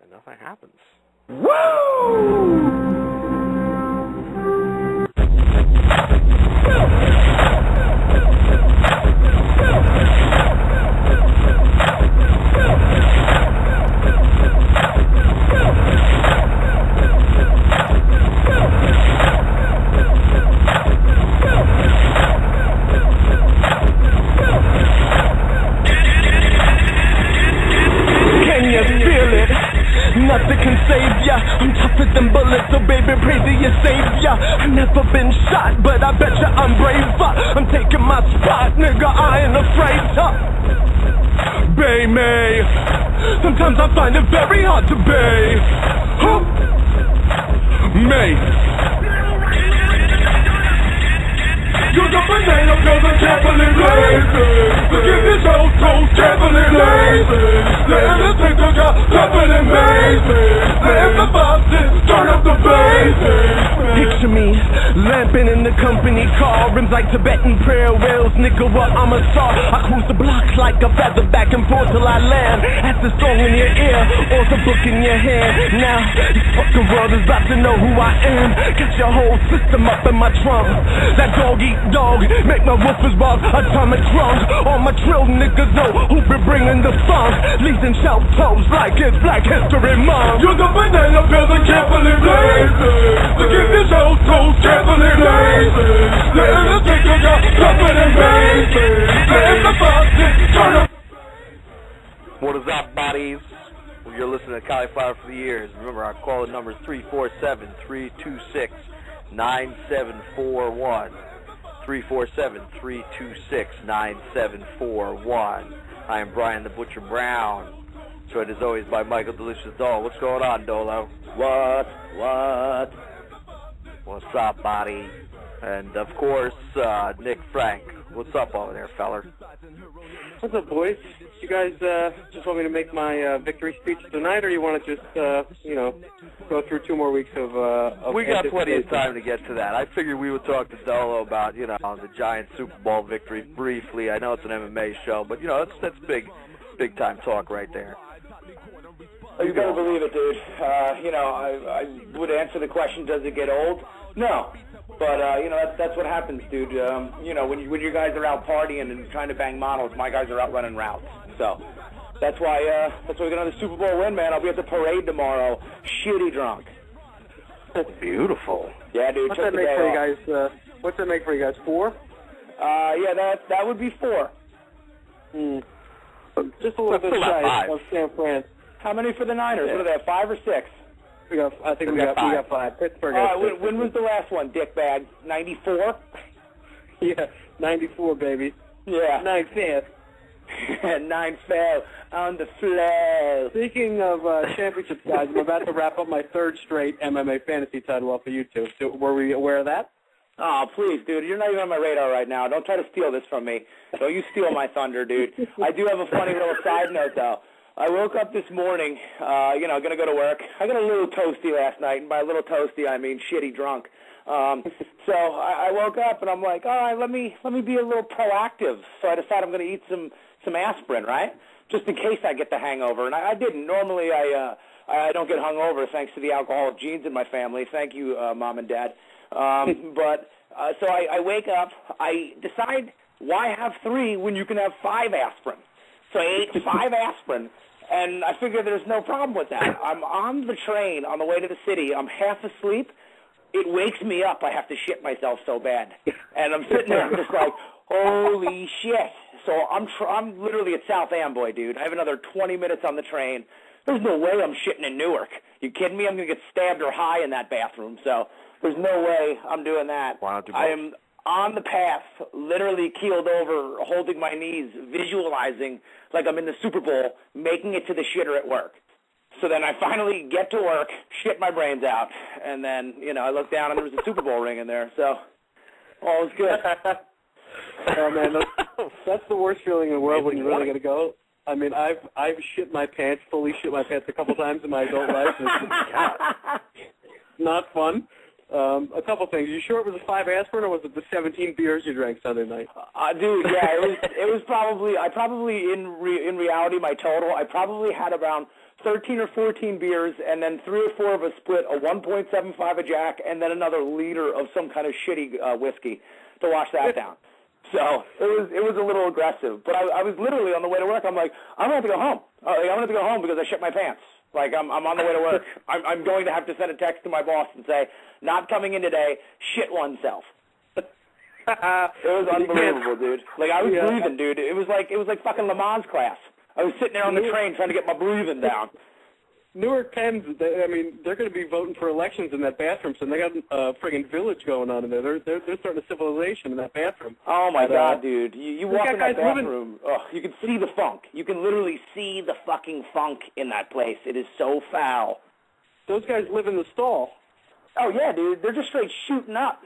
and nothing happens. Woo! Nothing can save ya. I'm tougher than bullets, so baby, pray to your savior. I've never been shot, but I bet you I'm braver. I'm taking my spot, nigga, I ain't afraid to bay me. Sometimes I find it very hard to bay. Huh? May. You're the banana cause I'm carefully lazy. Forgive this old toast carefully lazy. Let the thinker got carefully lazy. Let the bosses turn up the bases. Picture me, lamping in the company car. Rims like Tibetan prayer wheels, nigga, what I'm a star. I cruise the block like a feather back and forth till I land. That's the song in your ear, or the book in your hand. Now, this fucking world is about to know who I am. Got your whole system up in my trunk. That dog eat dog, make my woofers bark. Atomic drums, all my trill niggas know who been bringing the funk. Leaves and shelf toes like it's Black History Month. You're the banana pills and carefully lazy. Forgive this old toes carefully lazy. Let the thinker got carefully lazy. Let the bosses turn up. What is up, buddies? Well, you're listening to Cauliflower for the Years. Remember, our call number is 347-326-9741. 347-326-9741. I am Brian the Butcher Brown, joined as always by Michael Delicious Dolan. What's going on, Dolo? What? What's up, buddy? And, of course, Nick Frank. What's up over there, feller? What's up, boys? You guys just want me to make my victory speech tonight, or you want to just, go through 2 more weeks of we got plenty of time to get to that. I figured we would talk to Dolo about, the Giants Super Bowl victory briefly. I know it's an MMA show, but, that's big time talk right there. Oh, you better believe it, dude. I would answer the question, does it get old? No. But, that's what happens, dude. When you guys are out partying and trying to bang models, my guys are out running routes. So that's why we got another Super Bowl win, man. I'll be at the parade tomorrow, shitty drunk. Beautiful. Yeah, dude. What's that make for you guys? What's that make for you guys? 4? Yeah, that would be 4. Just a little bit shy of San Fran. How many for the Niners? Yeah. What are they, 5 or 6? I think we got 5. Pittsburgh. When was the last one, dickbag? 94? Yeah, 94, baby. Yeah. 9th. 9th on the floor. Speaking of championships, guys, I'm about to wrap up my 3rd straight MMA fantasy title off of YouTube. So were we aware of that? Oh, please, dude. You're not even on my radar right now. Don't try to steal this from me. Don't you steal my thunder, dude. I do have a funny little side note, though. I woke up this morning, going to go to work. I got a little toasty last night, and by a little toasty, I mean shitty drunk. So I woke up, and I'm like, all right, let me be a little proactive. So I decided I'm going to eat some aspirin, right, just in case I get the hangover. And I didn't. Normally, I don't get hungover thanks to the alcoholic genes in my family. Thank you, Mom and Dad. But so I wake up. I decide, why have 3 when you can have 5 aspirin? So I ate 5 aspirin. And I figure there's no problem with that. I'm on the train on the way to the city. I'm half asleep. It wakes me up. I have to shit myself so bad. And I'm sitting there just like, holy shit. So I'm literally at South Amboy, dude. I have another 20 minutes on the train. There's no way I'm shitting in Newark. You kidding me? I'm going to get stabbed or high in that bathroom. So there's no way I'm doing that. I am on the path, literally keeled over, holding my knees, visualizing like I'm in the Super Bowl, making it to the shitter at work. So then I finally get to work, shit my brains out, and then, I look down and there was a Super Bowl ring in there, so all is good. Oh, man, that's the worst feeling in the world when you really got to go. I mean, I've shit my pants, fully shit my pants a couple times in my adult life, and it's not fun. A couple things. You sure it was a 5 aspirin, or was it the 17 beers you drank Sunday night? Dude, yeah, it was probably. In reality, my total, I probably had around 13 or 14 beers, and then 3 or 4 of us split a 1.75 a Jack and then another liter of some kind of shitty whiskey to wash that down. So it was a little aggressive. But I was literally on the way to work. I'm like, I'm going to have to go home. I'm going to have to go home because I shit my pants. Like, I'm on the way to work. I'm going to have to send a text to my boss and say, not coming in today, shit oneself. It was unbelievable, dude. Like, I was breathing, dude. It was like fucking Le Mans class. I was sitting there on the train trying to get my breathing down. Newark Pens, they're going to be voting for elections in that bathroom, so they got a friggin' village going on in there. They're starting a civilization in that bathroom. Oh, my God, dude. You walk in that bathroom, you can see the funk. You can literally see the fucking funk in that place. It is so foul. Those guys live in the stall. Oh, yeah, dude. They're just straight shooting up.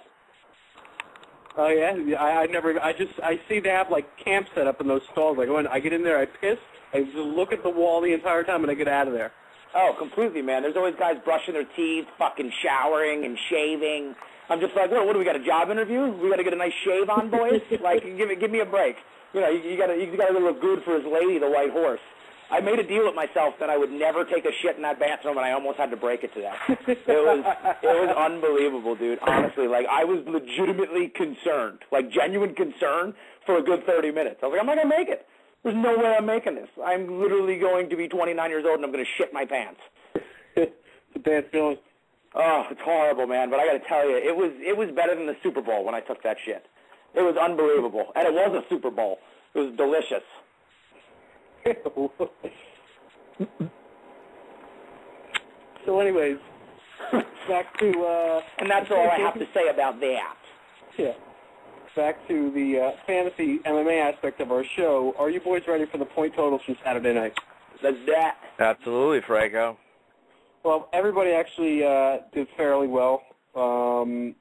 Oh, yeah? I see they have, like, camp set up in those stalls. Like, when I get in there, I piss, I just look at the wall the entire time, and I get out of there. Oh, completely, man. There's always guys brushing their teeth, fucking showering and shaving. I'm just like, what do we got, a job interview? We got to get a nice shave on, boys? Like, give me a break. You know, you got to look good for his lady, the white horse. I made a deal with myself that I would never take a shit in that bathroom, and I almost had to break it to that. It was unbelievable, dude. Honestly, like, I was legitimately concerned, like genuine concern for a good 30 minutes. I was like, I'm not going to make it. There's no way I'm making this. I'm literally going to be 29 years old, and I'm going to shit my pants. It's a bad feeling. Oh, it's horrible, man. But I got to tell you, it was better than the Super Bowl when I took that shit. It was unbelievable, and it was a Super Bowl. It was delicious. So, anyways, back to and that's all I have to say about that. Yeah. Back to the fantasy MMA aspect of our show. Are you boys ready for the point totals from Saturday night? That's that. Absolutely, Franco. Well, everybody actually did fairly well. Mr.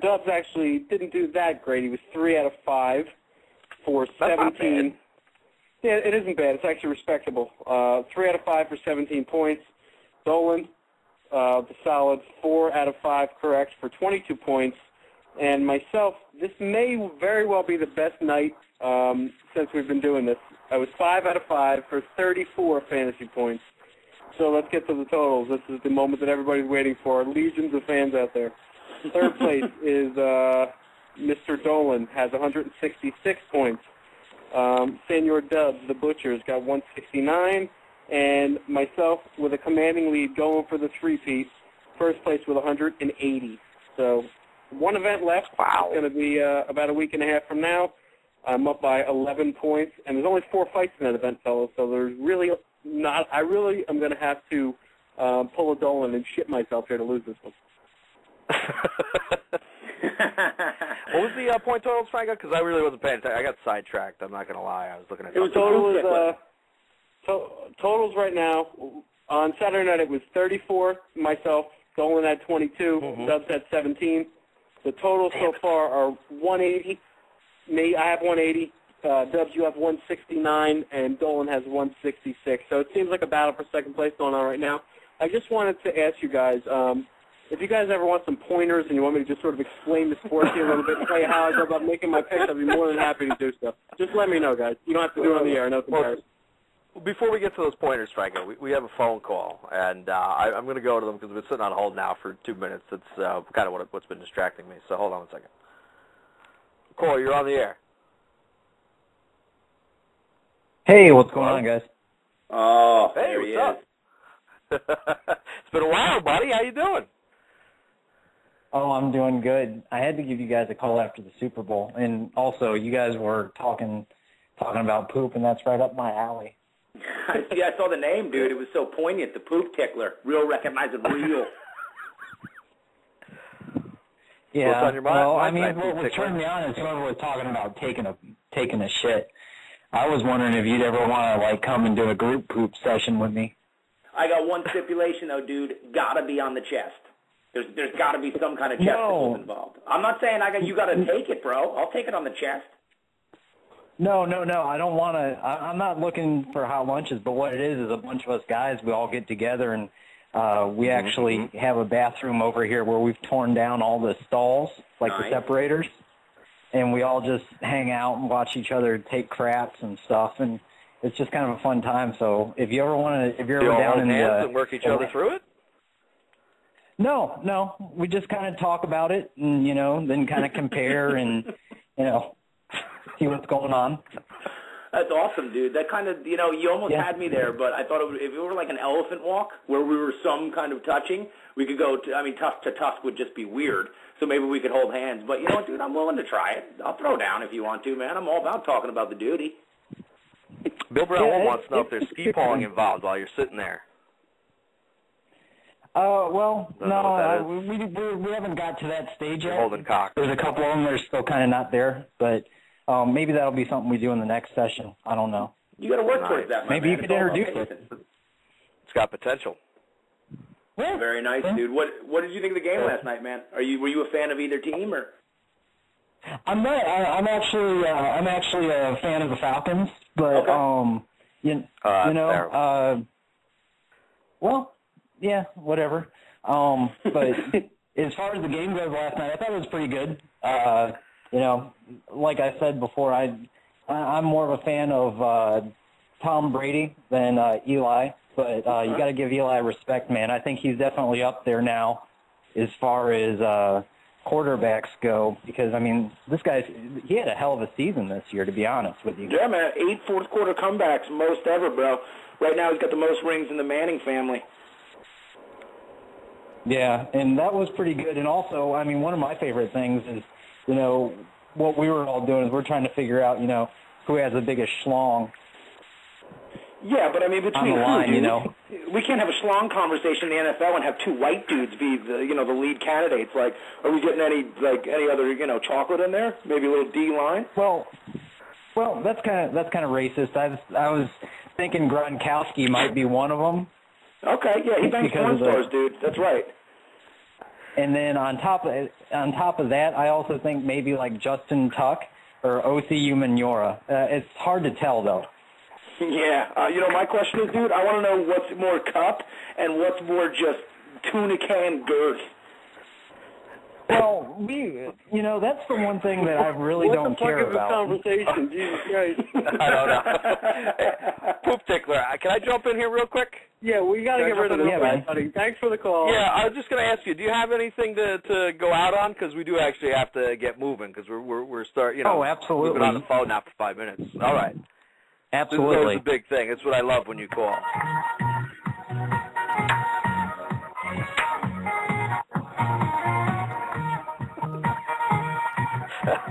Dubs actually didn't do that great. He was 3 out of 5 for 17. Yeah, it isn't bad. It's actually respectable. 3 out of 5 for 17 points. Dolan, the solid 4 out of 5 correct for 22 points. And myself, this may very well be the best night since we've been doing this. I was 5 out of 5 for 34 fantasy points. So let's get to the totals. This is the moment that everybody's waiting for. Legions of fans out there. Third place is Mr. Dolan, has 166 points. Senor Dubs, the Butcher, has got 169. And myself, with a commanding lead, going for the three-piece, first place with 180. So one event left. Wow. It's going to be about a week and a half from now. I'm up by 11 points, and there's only 4 fights in that event, fellas, so there's really not – I really am going to have to pull a Dolan and shit myself here to lose this one. What was the point totals, Franco? Because I really wasn't paying attention. I got sidetracked. I'm not going to lie. I was looking at totals right now. On Saturday night, it was 34, myself. Dolan had 22. Dubs had 17. The totals so far are 180. Me, I have 180. Dubs, you have 169, and Dolan has 166. So it seems like a battle for second place going on right now. I just wanted to ask you guys, if you guys ever want some pointers and you want me to just sort of explain the sport to you a little bit and tell you how I go about making my picks, I'd be more than happy to do so. Just let me know, guys. You don't have to do it on the air. No comparison. Before we get to those pointers, Franco, we have a phone call, and I'm going to go to them because we've been sitting on hold now for 2 minutes. That's kind of what's been distracting me. So hold on 1 second. Cole, you're on the air. Hey, what's going on, guys? Oh, hey, what's up? It's been a while, buddy. How you doing? Oh, I'm doing good. I had to give you guys a call after the Super Bowl, and also you guys were talking about poop, and that's right up my alley. Yeah, I saw the name, dude. It was so poignant. The poop tickler. Real, recognizable, real. Yeah. What's on your mind? Well, I mean, what turned me on is whoever was talking about taking a shit. I was wondering if you'd ever want to come and do a group poop session with me. I got one stipulation though, dude. Gotta be on the chest. There's got to be some kind of chest poop involved. I'm not saying you got to take it, bro. I'll take it on the chest. No. I don't want to. I'm not looking for hot lunches, but what it is a bunch of us guys, we all get together and we actually have a bathroom over here where we've torn down all the stalls, like the separators, and we all just hang out and watch each other take craps and stuff. And it's just kind of a fun time. So if you ever want to, if you're Do you ever all down hold in hands and work each other through it? No, we just kind of talk about it and, then kind of compare and, see what's going on. That's awesome, dude. That kind of, you almost had me there, but I thought if it were like an elephant walk where we were some kind of touching, we could go tusk to tusk would just be weird. So maybe we could hold hands. But you know what, dude, I'm willing to try it. I'll throw down if you want to, man. I'm all about talking about the duty. Bill Brown wants to know if there's ski pawing involved while you're sitting there. Well, no, we haven't got to that stage yet. Holding cock. There's a couple of them that are still kind of not there, but maybe that'll be something we do in the next session. I don't know. You got to work towards that, my Maybe man. you could introduce it. It's got potential. Yeah. Very nice, dude. What did you think of the game last night, man? Were you a fan of either team or? I'm not. I'm actually a fan of the Falcons, but terrible. well, yeah, whatever. But as far as the game goes last night, I thought it was pretty good. Like I said before, I'm more of a fan of Tom Brady than Eli, but you got to give Eli respect, man. I think he's definitely up there now as far as quarterbacks go, because, this he had a hell of a season this year, to be honest with you. Yeah, man, 8 fourth-quarter comebacks, most ever, bro. Right now he's got the most rings in the Manning family. Yeah, and that was pretty good. And also, one of my favorite things is, what we were all doing is we're trying to figure out, who has the biggest schlong. Yeah, but between on the line, we can't have a schlong conversation in the NFL and have two white dudes be the lead candidates. Like, are we getting any other chocolate in there? Maybe a little D line. Well, that's kind of racist. I was thinking Gronkowski might be one of them. Okay, yeah, he bangs porn stars, dude. That's right. And then on top of that, I also think maybe like Justin Tuck or OCU Manora. It's hard to tell though. Yeah, my question is, dude, I want to know what's more cup and what's more just tuna can girth. Well, that's the one thing that I really don't care about. What the fuck is this conversation? Jesus Christ. I don't know. Poop tickler. Can I jump in here real quick? Yeah, we got to get rid of this, buddy. Thanks for the call. Yeah, I was just going to ask you, do you have anything to go out on? Because we do actually have to get moving because we're starting, Oh, absolutely. We've been on the phone now for 5 minutes. All right. Absolutely. This is a big thing. It's what I love when you call.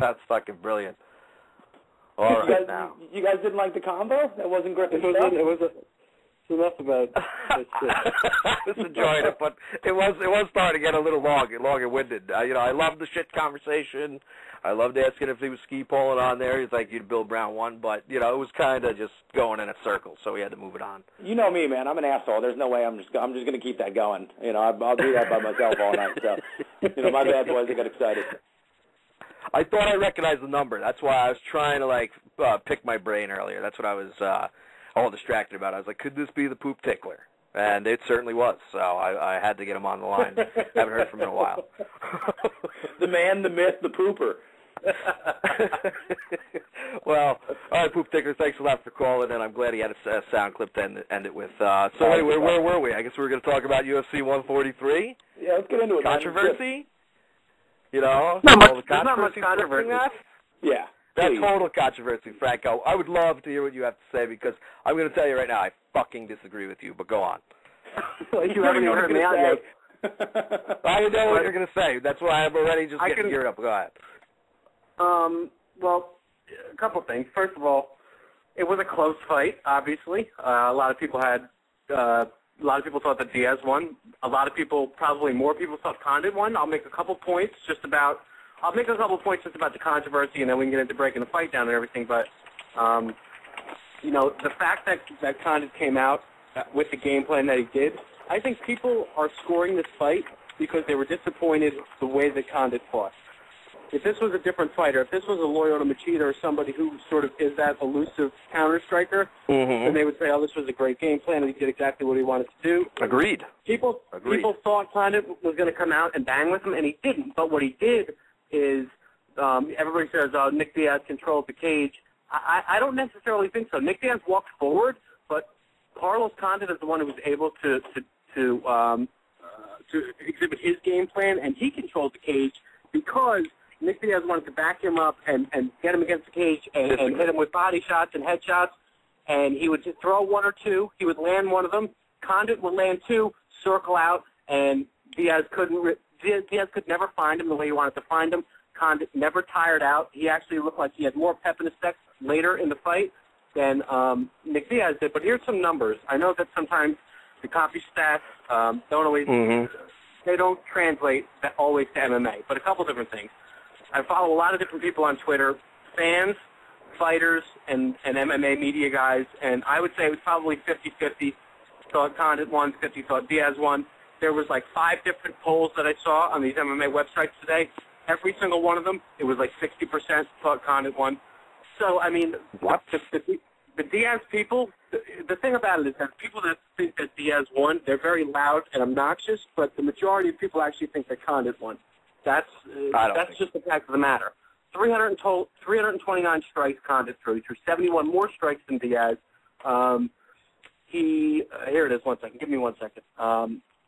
That's fucking brilliant. All right, now. You guys didn't like the combo? That wasn't great. It was enough about that shit. I was enjoying it, but it was starting to get a little longer-winded. I loved the shit conversation. I loved asking if he was ski polling on there. He's like, Bill Brown won, but it was kind of just going in a circle, so we had to move it on. You know me, man. I'm an asshole. There's no way I'm just going to keep that going. I'll do that by myself all night. So, my bad boys. I got excited. I thought I recognized the number. That's why I was trying to pick my brain earlier. That's what I was all distracted about. I was like, could this be the poop tickler? And it certainly was. So I had to get him on the line. Haven't heard from him in a while. The man, the myth, the pooper. Well, all right, poop tickler. Thanks a lot for calling, and I'm glad he had a sound clip to end it with. So anyway, where were we? I guess we were going to talk about UFC 143. Yeah, let's get into it. Controversy. Not much controversy. Yeah. That's total controversy, Franco. I would love to hear what you have to say because I'm going to tell you right now, I fucking disagree with you, but go on. Well, you haven't even heard me out yet. I know what you're going to say. That's why I'm already just getting geared up. Go ahead. Well, a couple things. First of all, it was a close fight, obviously. A lot of people thought that Diaz won. A lot of people, probably more people, thought Condit won. I'll make a couple points just about the controversy, and then we can get into breaking the fight down and everything. But, the fact that Condit came out with the game plan that he did, I think people are scoring this fight because they were disappointed the way that Condit fought. If this was a different fighter, if this was a Lyoto Machida or somebody who sort of is that elusive counter-striker, then they would say, oh, this was a great game plan, and he did exactly what he wanted to do. Agreed. People thought Condit was going to come out and bang with him, and he didn't. But what he did is everybody says, Nick Diaz controlled the cage. I don't necessarily think so. Nick Diaz walked forward, but Carlos Condit is the one who was able to exhibit his game plan, and he controlled the cage because Nick Diaz wanted to back him up and get him against the cage and hit him with body shots and head shots, and he would just throw one or two. He would land one of them. Condit would land two, circle out, and Diaz could never find him the way he wanted to find him. Condit never tired out. He actually looked like he had more pep in his step later in the fight than Nick Diaz did. But here's some numbers. I know that sometimes the copy stats don't always they don't translate always to MMA, but a couple different things. I follow a lot of different people on Twitter, fans, fighters, and MMA media guys, and I would say it was probably 50-50. Thought Condit won, 50 thought Diaz won. There was like 5 different polls that I saw on these MMA websites today. Every single one of them, it was like 60% thought Condit won. So, I mean, the Diaz people, the thing about it is that people that think that Diaz won, they're very loud and obnoxious, but the majority of people actually think that Condit won. That's just the fact of the matter. 329 strikes Condit threw. He threw 71 more strikes than Diaz. Here it is, 1 second. Give me 1 second.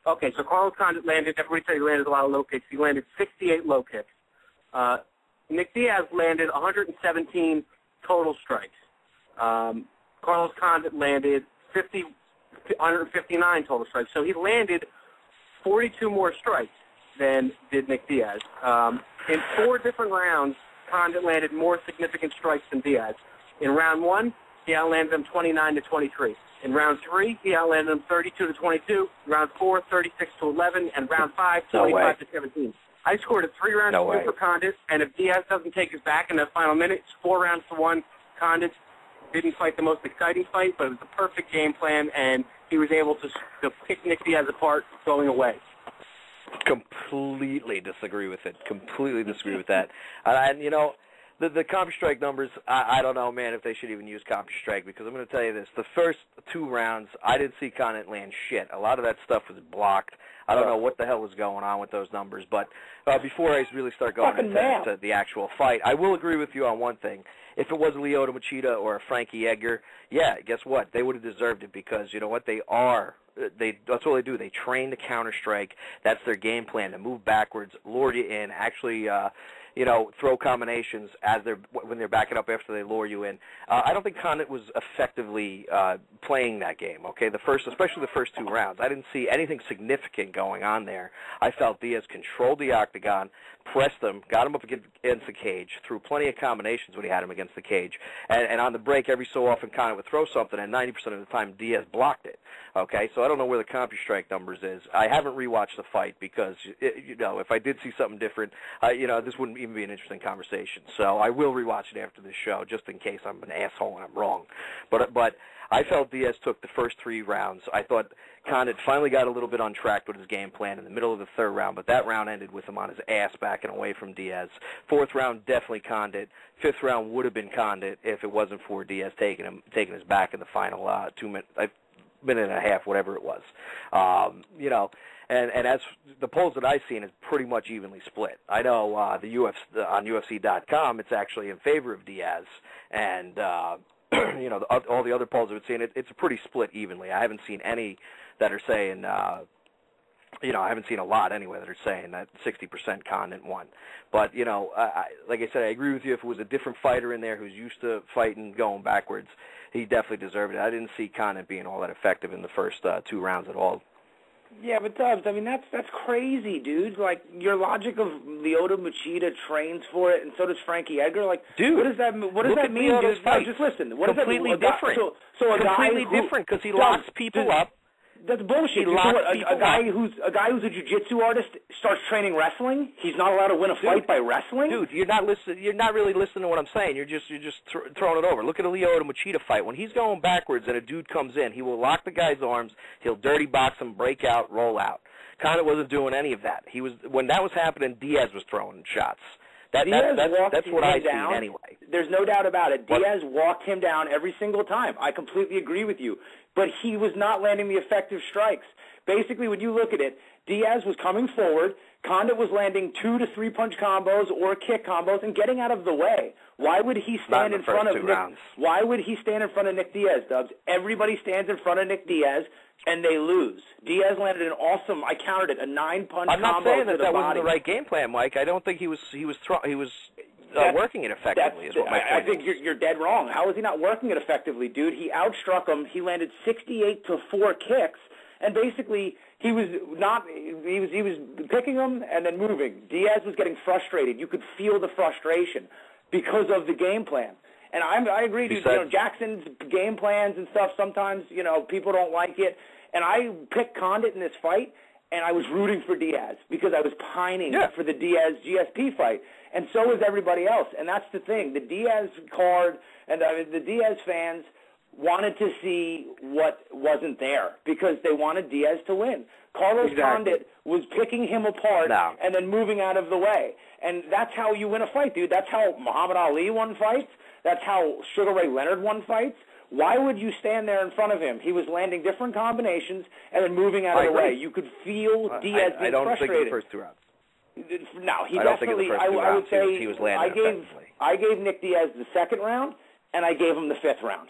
Okay, so Carlos Condit landed, everybody said he landed a lot of low kicks. He landed 68 low kicks. Nick Diaz landed 117 total strikes. Carlos Condit landed 159 total strikes. So he landed 42 more strikes than did Nick Diaz. In 4 different rounds, Condit landed more significant strikes than Diaz. In round 1, he outlanded him 29-23. In round 3, he outlanded him 32-22. Round 4, 36-11, and round 5, 25-17. I scored a 3-round win for Condit, and if Diaz doesn't take his back in that final minute, it's 4 rounds to 1. Condit didn't fight the most exciting fight, but it was a perfect game plan, and he was able to pick Nick Diaz apart going away. Completely disagree with it. Completely disagree with that. And, you know, the CompuStrike numbers, I don't know, man, if they should even use CompuStrike, because I'm going to tell you this. The first 2 rounds, I didn't see Condit land shit. A lot of that stuff was blocked. I don't know what the hell was going on with those numbers. But before I really start going into the actual fight, I will agree with you on one thing. If it was Lyoto Machida or a Frankie Edgar, yeah, guess what? They would have deserved it because, you know what, that's all they do. They train the counter-strike. That's their game plan, to move backwards, lure you in, actually throw combinations when they're backing up after they lure you in. I don't think Condit was effectively playing that game, okay, especially the first 2 rounds. I didn't see anything significant going on there. I felt Diaz controlled the octagon, pressed him, got him up against the cage, threw plenty of combinations when he had him against the cage. And on the break, every so often, Condit would throw something, and 90% of the time, Diaz blocked it. Okay, so I don't know where the CompuStrike numbers is. I haven't rewatched the fight because, if I did see something different, this wouldn't even be an interesting conversation. So I will rewatch it after this show, just in case I'm an asshole and I'm wrong. But I felt Diaz took the first 3 rounds. I thought Condit finally got a little bit on track with his game plan in the middle of the 3rd round, but that round ended with him on his ass backing away from Diaz. 4th round, definitely Condit. 5th round would have been Condit if it wasn't for Diaz taking his back in the final 2 minutes. Minute and a half, whatever it was. And as the polls that I've seen is pretty much evenly split. I know on UFC.com it's actually in favor of Diaz, and all the other polls I've seen it's pretty split evenly. I haven't seen any that are saying I haven't seen a lot anyway that are saying that 60% Condit won. But, like I said, I agree with you. If it was a different fighter in there who's used to fighting going backwards, he definitely deserved it. I didn't see Condit being all that effective in the first 2 rounds at all. Yeah, but Dubs, I mean, that's crazy, dude. Like, your logic of Lyoto Machida trains for it, and so does Frankie Edgar. Like, dude, what does that mean, dude? No, just listen. What completely does that mean? Different. So a completely guy different because he locks people up. That's bullshit. A guy who's a jiu-jitsu artist starts training wrestling. He's not allowed to win a fight by wrestling. Dude, you're not listening. You're not really listening to what I'm saying. You're just throwing it over. Look at a Lyoto Machida fight. When he's going backwards and a dude comes in, he will lock the guy's arms. He'll dirty box him, break out, roll out. Condit wasn't doing any of that. When that was happening, Diaz was throwing shots. That's what I've seen anyway. There's no doubt about it. Diaz walked him down every single time. I completely agree with you. But he was not landing the effective strikes. Basically, when you look at it, Diaz was coming forward. Condit was landing 2 to 3 punch combos or kick combos and getting out of the way. Why would he stand in front of Nick? Rounds. Why would he stand in front of Nick Diaz, Dubs? Everybody stands in front of Nick Diaz, and they lose. Diaz landed an awesome, I counted it, a 9-punch combo. I'm not saying that that wasn't the right game plan, Mike. I don't think he was working it effectively. Is what my point I think you're dead wrong. How is he not working it effectively, dude? He outstruck him. He landed 68 to 4 kicks, and basically he was picking him and then moving. Diaz was getting frustrated. You could feel the frustration because of the game plan. And I agree, dude. Jackson's game plans and stuff, sometimes, people don't like it. And I picked Condit in this fight, and I was rooting for Diaz because I was pining for the Diaz-GSP fight. And so was everybody else. And that's the thing. The Diaz card and the Diaz fans wanted to see what wasn't there because they wanted Diaz to win. Carlos Condit was picking him apart and then moving out of the way. And that's how you win a fight, dude. That's how Muhammad Ali won fights. That's how Sugar Ray Leonard won fights. Why would you stand there in front of him? He was landing different combinations and then moving out of the way. You could feel Diaz being frustrated. I don't think in the first 2 rounds. No, he I don't think in the first 2 rounds I would say he was landing effectively. I gave Nick Diaz the 2nd round, and I gave him the 5th round.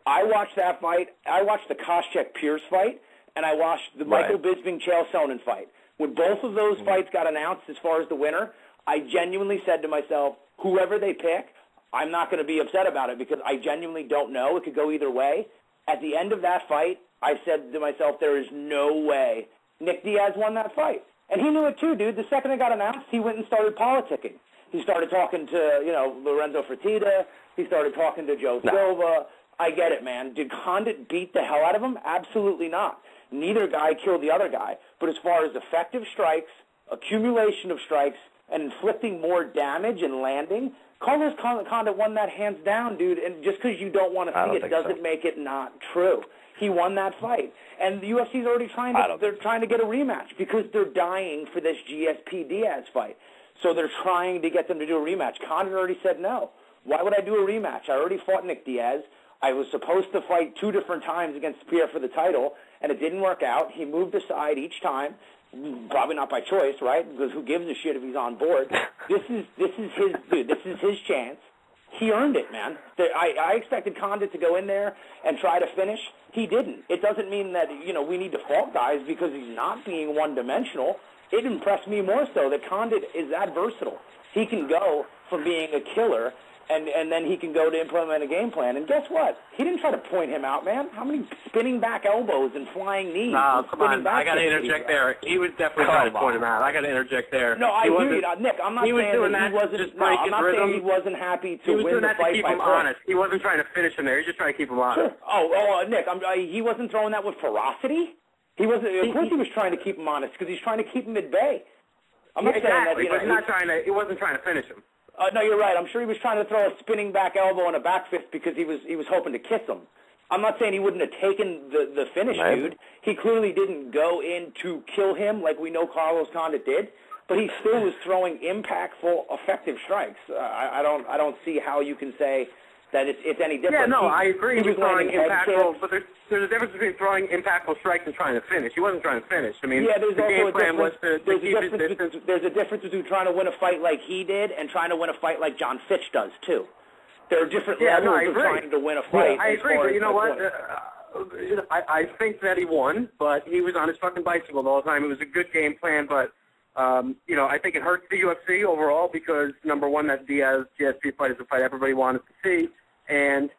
I watched that fight. I watched the Koscheck-Pierce fight, and I watched the Michael Bisping-Chael Sonnen fight. When both of those fights got announced as far as the winner, I genuinely said to myself, whoever they pick, I'm not going to be upset about it because I genuinely don't know. It could go either way. At the end of that fight, I said to myself, there is no way Nick Diaz won that fight. And he knew it too, dude. The second it got announced, he went and started politicking. He started talking to, Lorenzo Fertitta. He started talking to Joe Silva. I get it, man. Did Condit beat the hell out of him? Absolutely not. Neither guy killed the other guy. But as far as effective strikes, accumulation of strikes, and inflicting more damage and landing, Carlos Condit won that hands down, dude. And just because you don't want to see it doesn't make it not true. He won that fight. And the UFC's already trying to get a rematch because they're dying for this GSP-Diaz fight. So they're trying to get them to do a rematch. Condit already said no. Why would I do a rematch? I already fought Nick Diaz. I was supposed to fight 2 different times against Pierre for the title, and it didn't work out. He moved aside each time. Probably not by choice, right? Because who gives a shit if he's on board? This is his dude. This is his chance. He earned it, man. I expected Condit to go in there and try to finish. He didn't. It doesn't mean that we need to fault guys because he's not being one-dimensional. It impressed me more so that Condit is that versatile. He can go from being a killer and then he can go to implement a game plan. And guess what? He didn't try to point him out, man. How many spinning back elbows and flying knees? No, come on. I got to interject there. He was definitely trying to point him out. I got to interject there. No, I hear you, Nick. I'm not saying that he wasn't. No, I'm not saying he wasn't happy to win the fight. He was doing that to keep him honest. He wasn't trying to finish him there. He was just trying to keep him honest. Sure. Nick, he wasn't throwing that with ferocity. He wasn't. Of course, he was trying to keep him honest because he's trying to keep him at bay. I'm not saying that. But he wasn't trying to finish him. No, you're right. I'm sure he was trying to throw a spinning back elbow and a back fist because he was hoping to kiss him. I'm not saying he wouldn't have taken the finish, dude. He clearly didn't go in to kill him like we know Carlos Condit did, but he still was throwing impactful, effective strikes. I don't see how you can say that it's any different. Yeah, no, I agree. He was throwing impactful, but there's a difference between throwing impactful strikes and trying to finish. He wasn't trying to finish. I mean, yeah, there's the game plan was to keep his distance. There's a difference between trying to win a fight like he did and trying to win a fight like John Fitch does, too. There are different levels of trying to win a fight. Yeah, I agree, but you know what? I think that he won, but he was on his fucking bicycle the whole time. It was a good game plan, but I think it hurts the UFC overall because, number one, that Diaz-GSP fight is a fight everybody wanted to see. And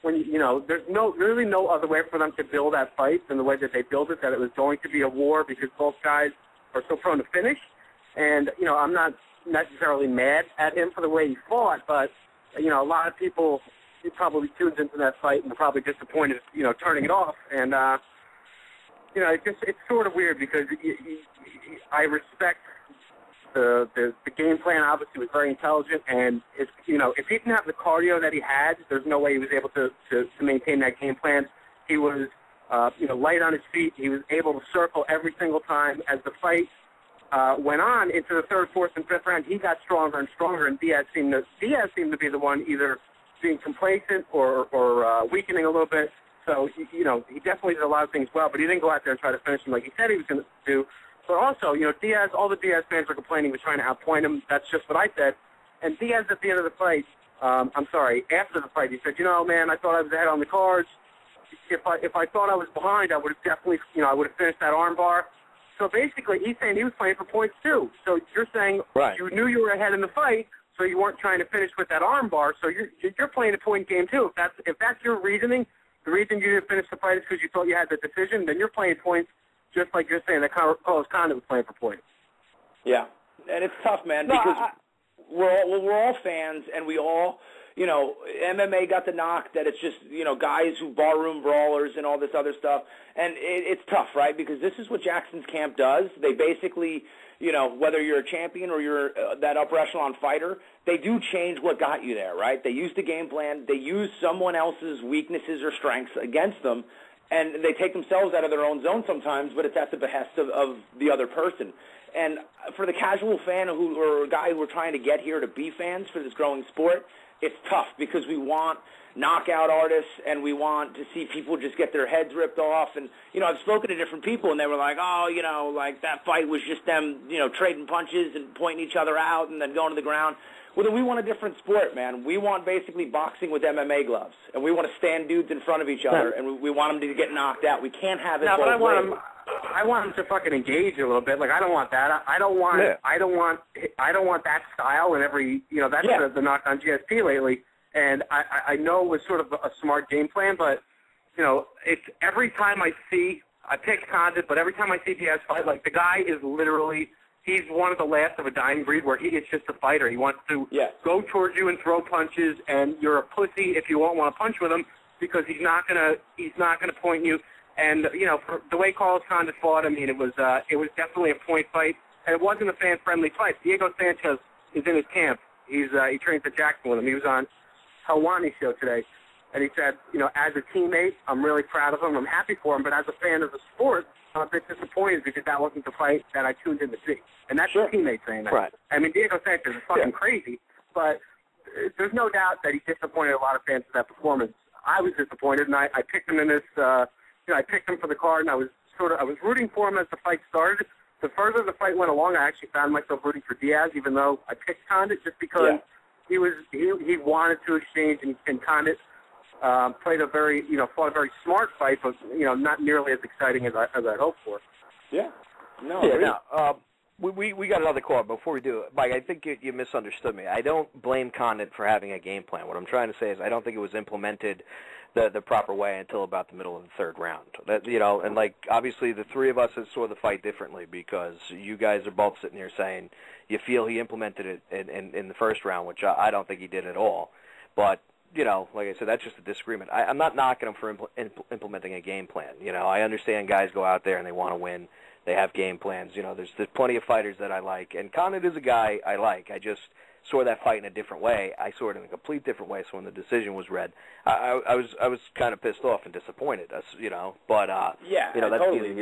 when there's really no other way for them to build that fight than the way that they built it, that it was going to be a war because both guys are so prone to finish. And, I'm not necessarily mad at him for the way he fought, but, a lot of people probably tuned into that fight and are probably disappointed, turning it off. And, it's sort of weird because I respect the game plan. Obviously was very intelligent, and if he didn't have the cardio that he had, there's no way he was able to maintain that game plan. He was light on his feet. He was able to circle every single time. As the fight went on into the 3rd, 4th, and 5th round, he got stronger and stronger, and Diaz seemed to be the one either being complacent or weakening a little bit. So he definitely did a lot of things well, but he didn't go out there and try to finish him like he said he was going to do. But also, Diaz, all the Diaz fans were complaining he was trying to outpoint him. That's just what I said. And Diaz, at the end of the fight, after the fight, he said, man, I thought I was ahead on the cards. If I thought I was behind, I would have definitely, I would have finished that arm bar. So basically, he's saying he was playing for points too. So you're saying you knew you were ahead in the fight, so you weren't trying to finish with that arm bar. So you're playing a point game too. If that's your reasoning, the reason you didn't finish the fight is because you thought you had the decision, then you're playing points just like you're saying that Carlos Condit was playing for points. Yeah, and it's tough, man, because we're all fans, and we all, MMA got the knock that it's just, guys who barroom brawlers and all this other stuff, and it's tough, right, because this is what Jackson's camp does. They basically, whether you're a champion or you're that upper echelon fighter, they do change what got you there, right? They use the game plan. They use someone else's weaknesses or strengths against them, and they take themselves out of their own zone sometimes, but it's at the behest of the other person. And for the casual fan or a guy who we're trying to get here to be fans for this growing sport, it's tough because we want knockout artists and we want to see people just get their heads ripped off. And, I've spoken to different people and they were like, like that fight was just them, trading punches and pointing each other out and then going to the ground. Well, then we want a different sport, man. We want basically boxing with MMA gloves, and we want to stand dudes in front of each other, and we want them to get knocked out. We can't have it. No, but I want them to fucking engage a little bit. Like I don't want that. I don't want that style. And every that's the knock on GSP lately. And I know it was sort of a smart game plan, but it's every time I picked Condit, but every time I see Diaz fight, like the guy is literally. He's one of the last of a dying breed where is just a fighter. He wants to go towards you and throw punches, and you're a pussy if you won't want to punch with him because he's not gonna point you. And for the way Carlos Condit fought, I mean, it was definitely a point fight, and it wasn't a fan-friendly fight. Diego Sanchez is in his camp. He trains at Jackson with him. He was on Helwani's show today, and he said, as a teammate, I'm really proud of him. I'm happy for him, but as a fan of the sport, I'm a bit disappointed because that wasn't the fight that I tuned in to see. And that's your teammate saying that. Right. I mean, Diego Sanchez is fucking crazy, but there's no doubt that he disappointed a lot of fans with that performance. I was disappointed, and I picked him in this, I picked him for the card, and I was rooting for him as the fight started. The further the fight went along, I actually found myself rooting for Diaz, even though I picked Condit just because he wanted to exchange, and Condit fought a very smart fight, but not nearly as exciting as I'd hoped for. Yeah. No. Yeah. No. We got another call. Before we do, Mike, I think you misunderstood me. I don't blame Condit for having a game plan. What I'm trying to say is I don't think it was implemented the proper way until about the middle of the third round. And like obviously the three of us saw the fight differently because you guys are both sitting here saying you feel he implemented it in the first round, which I don't think he did at all. But like I said, that's just a disagreement. I'm not knocking him for implementing a game plan. I understand guys go out there and they want to win. They have game plans. There's plenty of fighters that I like, and Condit is a guy I like. I just saw that fight in a different way. I saw it in a complete different way. So when the decision was read, I was kind of pissed off and disappointed. But that's totally.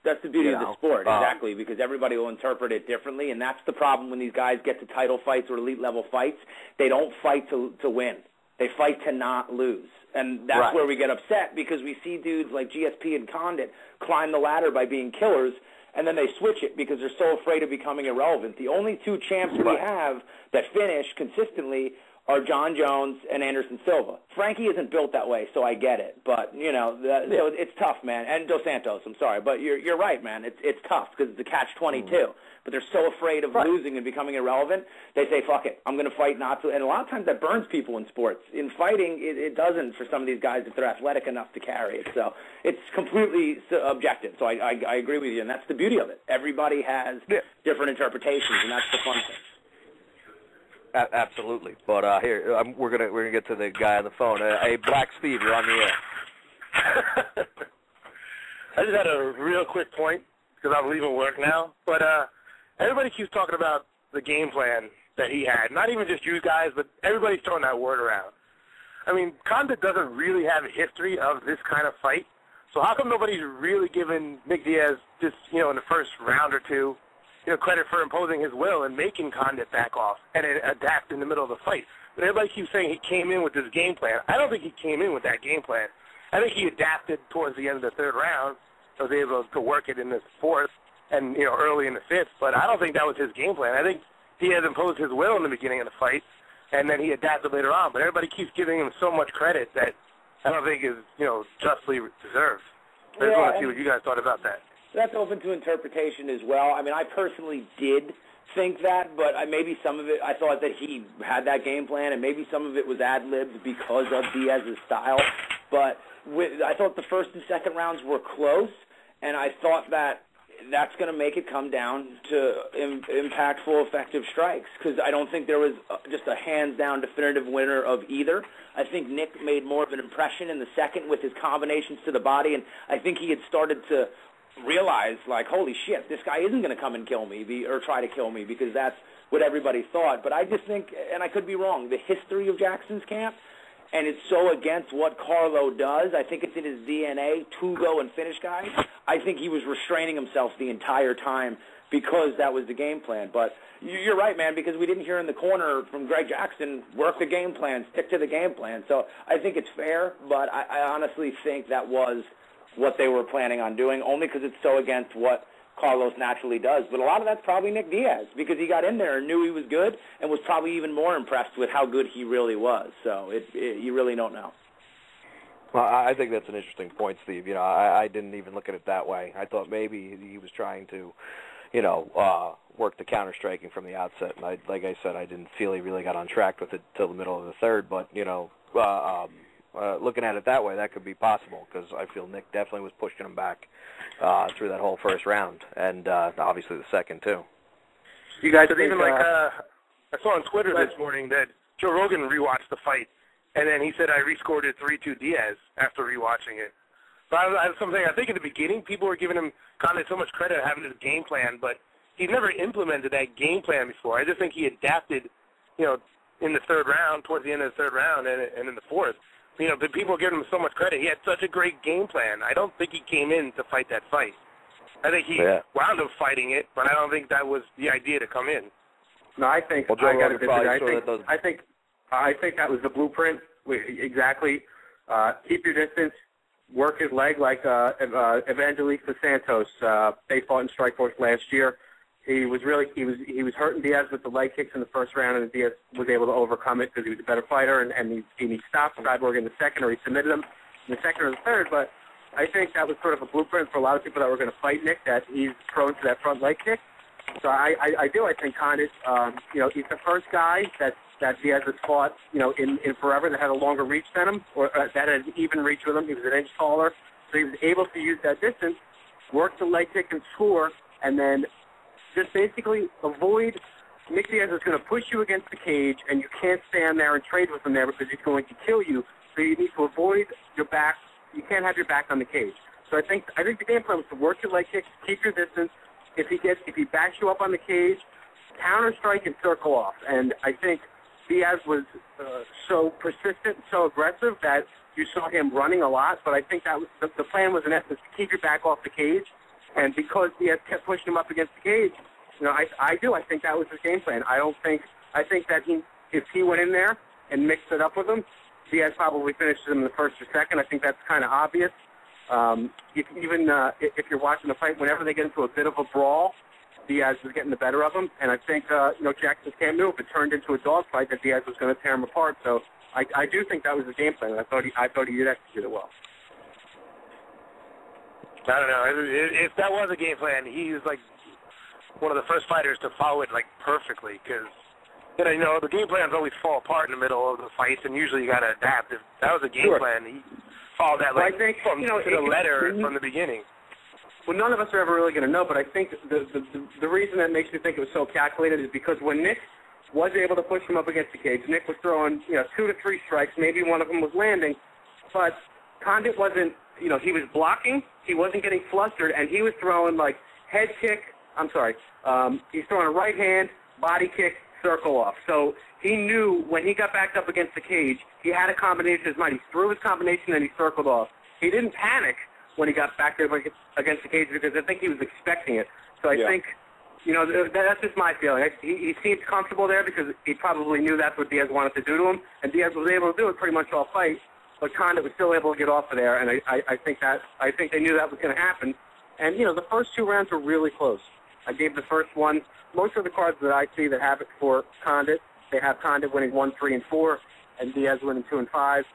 That's the beauty of the sport, exactly, because everybody will interpret it differently, and that's the problem when these guys get to title fights or elite level fights. They don't fight to win. They fight to not lose. And that's where we get upset because we see dudes like GSP and Condit climb the ladder by being killers, and then they switch it because they're so afraid of becoming irrelevant. The only two champs we have that finish consistently are John Jones and Anderson Silva. Frankie isn't built that way, so I get it. But, so it's tough, man. And Dos Santos, I'm sorry. But you're right, man. It's tough because it's a catch-22. But they're so afraid of losing and becoming irrelevant, they say, fuck it, I'm going to fight not to. And a lot of times that burns people in sports. In fighting, it doesn't for some of these guys if they're athletic enough to carry it. So it's completely objective. So I agree with you, and that's the beauty of it. Everybody has different interpretations, and that's the fun thing. Absolutely, but here we're gonna get to the guy on the phone. Hey, Black Steve, you're on the air. I just had a real quick point because I'm leaving work now. But everybody keeps talking about the game plan that he had. Not even just you guys, but everybody's throwing that word around. I mean, Condit doesn't really have a history of this kind of fight. So how come nobody's really giving Nick Diaz just in the first round or two? Credit for imposing his will and making Condit back off and adapt in the middle of the fight. But everybody keeps saying he came in with this game plan. I don't think he came in with that game plan. I think he adapted towards the end of the third round, was able to work it in the fourth and, early in the fifth. But I don't think that was his game plan. I think he had imposed his will in the beginning of the fight, and then he adapted later on. But everybody keeps giving him so much credit that I don't think is, justly deserved. I just want to see what you guys thought about that. That's open to interpretation as well. I mean, I personally did think that, but maybe some of it, I thought that he had that game plan, and maybe some of it was ad-libbed because of Diaz's style. But I thought the first and second rounds were close, and I thought that that's going to make it come down to impactful, effective strikes, because I don't think there was just a hands-down definitive winner of either. I think Nick made more of an impression in the second with his combinations to the body, and I think he had started to realize, like, holy shit, this guy isn't going to come and kill me or try to kill me, because that's what everybody thought. But I just think, and I could be wrong, the history of Jackson's camp, and it's so against what Carlo does. I think it's in his DNA to go and finish guys. I think he was restraining himself the entire time because that was the game plan. But you're right, man, because we didn't hear in the corner from Greg Jackson, work the game plan, stick to the game plan. So I think it's fair, but I honestly think that was what they were planning on doing, only because it's so against what Carlos naturally does. But a lot of that's probably Nick Diaz, because he got in there and knew he was good and was probably even more impressed with how good he really was. So you really don't know. Well, I think that's an interesting point, Steve. I didn't even look at it that way. I thought maybe he was trying to, work the counter-striking from the outset. And like I said, I didn't feel he really got on track with it till the middle of the third. But, looking at it that way, that could be possible, because I feel Nick definitely was pushing him back through that whole first round, and obviously the second, too. You guys even I saw on Twitter this morning that Joe Rogan rewatched the fight, and then he said I rescored it 3-2 Diaz after rewatching it. So I think in the beginning people were giving him kind of so much credit having his game plan, but he never implemented that game plan before. I just think he adapted, in the third round, towards the end of the third round, and in the fourth. The people were giving him so much credit. He had such a great game plan. I don't think he came in to fight that fight. I think he wound up fighting it, but I don't think that was the idea to come in. No, I think I got to disagree. I think that was the blueprint. Exactly. Keep your distance. Work his leg like Evangelista Santos. They fought in Strikeforce last year. He was hurting Diaz with the leg kicks in the first round, and Diaz was able to overcome it because he was a better fighter, and he stopped Cyborg in the second, or he submitted him in the second or the third. But I think that was sort of a blueprint for a lot of people that were going to fight Nick, that he's prone to that front leg kick. So I think Condit, he's the first guy that Diaz has fought, in forever that had a longer reach than him, or that had an even reach with him. He was an inch taller, so he was able to use that distance, work the leg kick and score, and then just basically avoid. Nick Diaz is going to push you against the cage, and you can't stand there and trade with him there because he's going to kill you. So you need to avoid your back. You can't have your back on the cage. So I think the game plan was to work your leg kicks, keep your distance. If he backs you up on the cage, counter strike and circle off. And I think Diaz was so persistent, so aggressive that you saw him running a lot. But I think that was the plan was in essence to keep your back off the cage. And because Diaz kept pushing him up against the cage, I think that was his game plan. I think that if he went in there and mixed it up with him, Diaz probably finishes him in the first or second. I think that's kind of obvious. If you're watching the fight, whenever they get into a bit of a brawl, Diaz was getting the better of him. And I think, Jackson's camp knew if it turned into a dogfight that Diaz was going to tear him apart. So I do think that was the game plan. And I thought he did execute it well. I don't know. If that was a game plan, he was like one of the first fighters to follow it like perfectly, because the game plans always fall apart in the middle of the fights, and usually you got to adapt. If that was a game plan, he followed that to the letter from the beginning. Well, none of us are ever really going to know, but I think the reason that makes me think it was so calculated is because when Nick was able to push him up against the cage, Nick was throwing 2 to 3 strikes, maybe one of them was landing, but Condit wasn't. He was blocking, he wasn't getting flustered, and he was throwing like head kick. He's throwing a right hand, body kick, circle off. So he knew when he got backed up against the cage, he had a combination in his mind. He threw his combination and he circled off. He didn't panic when he got backed up against the cage because I think he was expecting it. So I think, that's just my feeling. He seemed comfortable there because he probably knew that's what Diaz wanted to do to him, and Diaz was able to do it pretty much all fight. But Condit was still able to get off of there, and I think they knew that was going to happen. And the first 2 rounds were really close. I gave the first one. Most of the cards that I see that have it for Condit they have Condit winning 1, 3, and 4, and Diaz winning 2 and 5.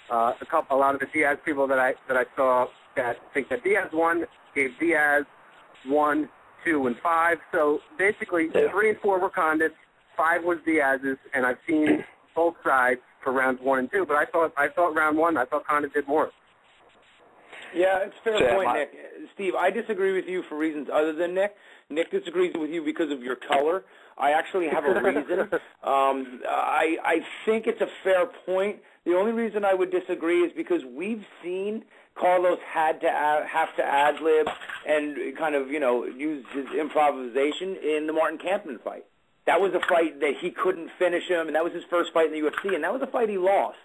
A lot of the Diaz people that I saw that think that Diaz won gave Diaz 1, 2, and 5. So basically, 3 and 4 were Condit's, 5 was Diaz's, and I've seen both sides for rounds 1 and 2. But I thought round 1, I thought Condit did more. Yeah, it's a fair point, Nick. Steve, I disagree with you for reasons other than Nick. Nick disagrees with you because of your color. I actually have a reason. I think it's a fair point. The only reason I would disagree is because we've seen Carlos have to ad-lib and kind of, use his improvisation in the Martin Kampman fight. That was a fight that he couldn't finish him, and that was his first fight in the UFC, and that was a fight he lost.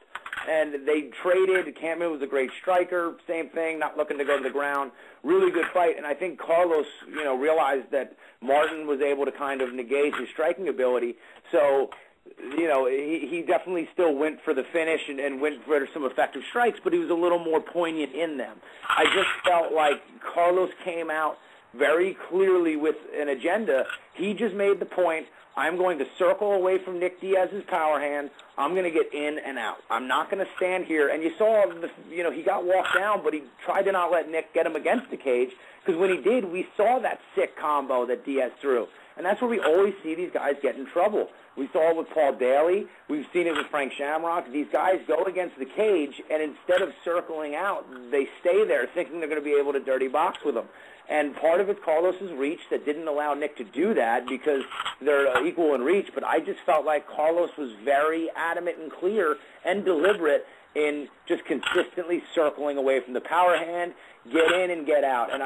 And they traded. Kampman was a great striker, same thing, not looking to go to the ground. Really good fight, and I think Carlos, realized that Martin was able to kind of negate his striking ability. So, he definitely still went for the finish and went for some effective strikes, but he was a little more poignant in them. I just felt like Carlos came out very clearly with an agenda. He just made the point, I'm going to circle away from Nick Diaz's power hand. I'm going to get in and out. I'm not going to stand here. And you saw, he got walked down, but he tried to not let Nick get him against the cage, because when he did, we saw that sick combo that Diaz threw. And that's where we always see these guys get in trouble. We saw it with Paul Daly. We've seen it with Frank Shamrock. These guys go against the cage, and instead of circling out, they stay there thinking they're going to be able to dirty box with them. And part of it's Carlos's reach that didn't allow Nick to do that because they're equal in reach. But I just felt like Carlos was very adamant and clear and deliberate in just consistently circling away from the power hand, get in and get out. And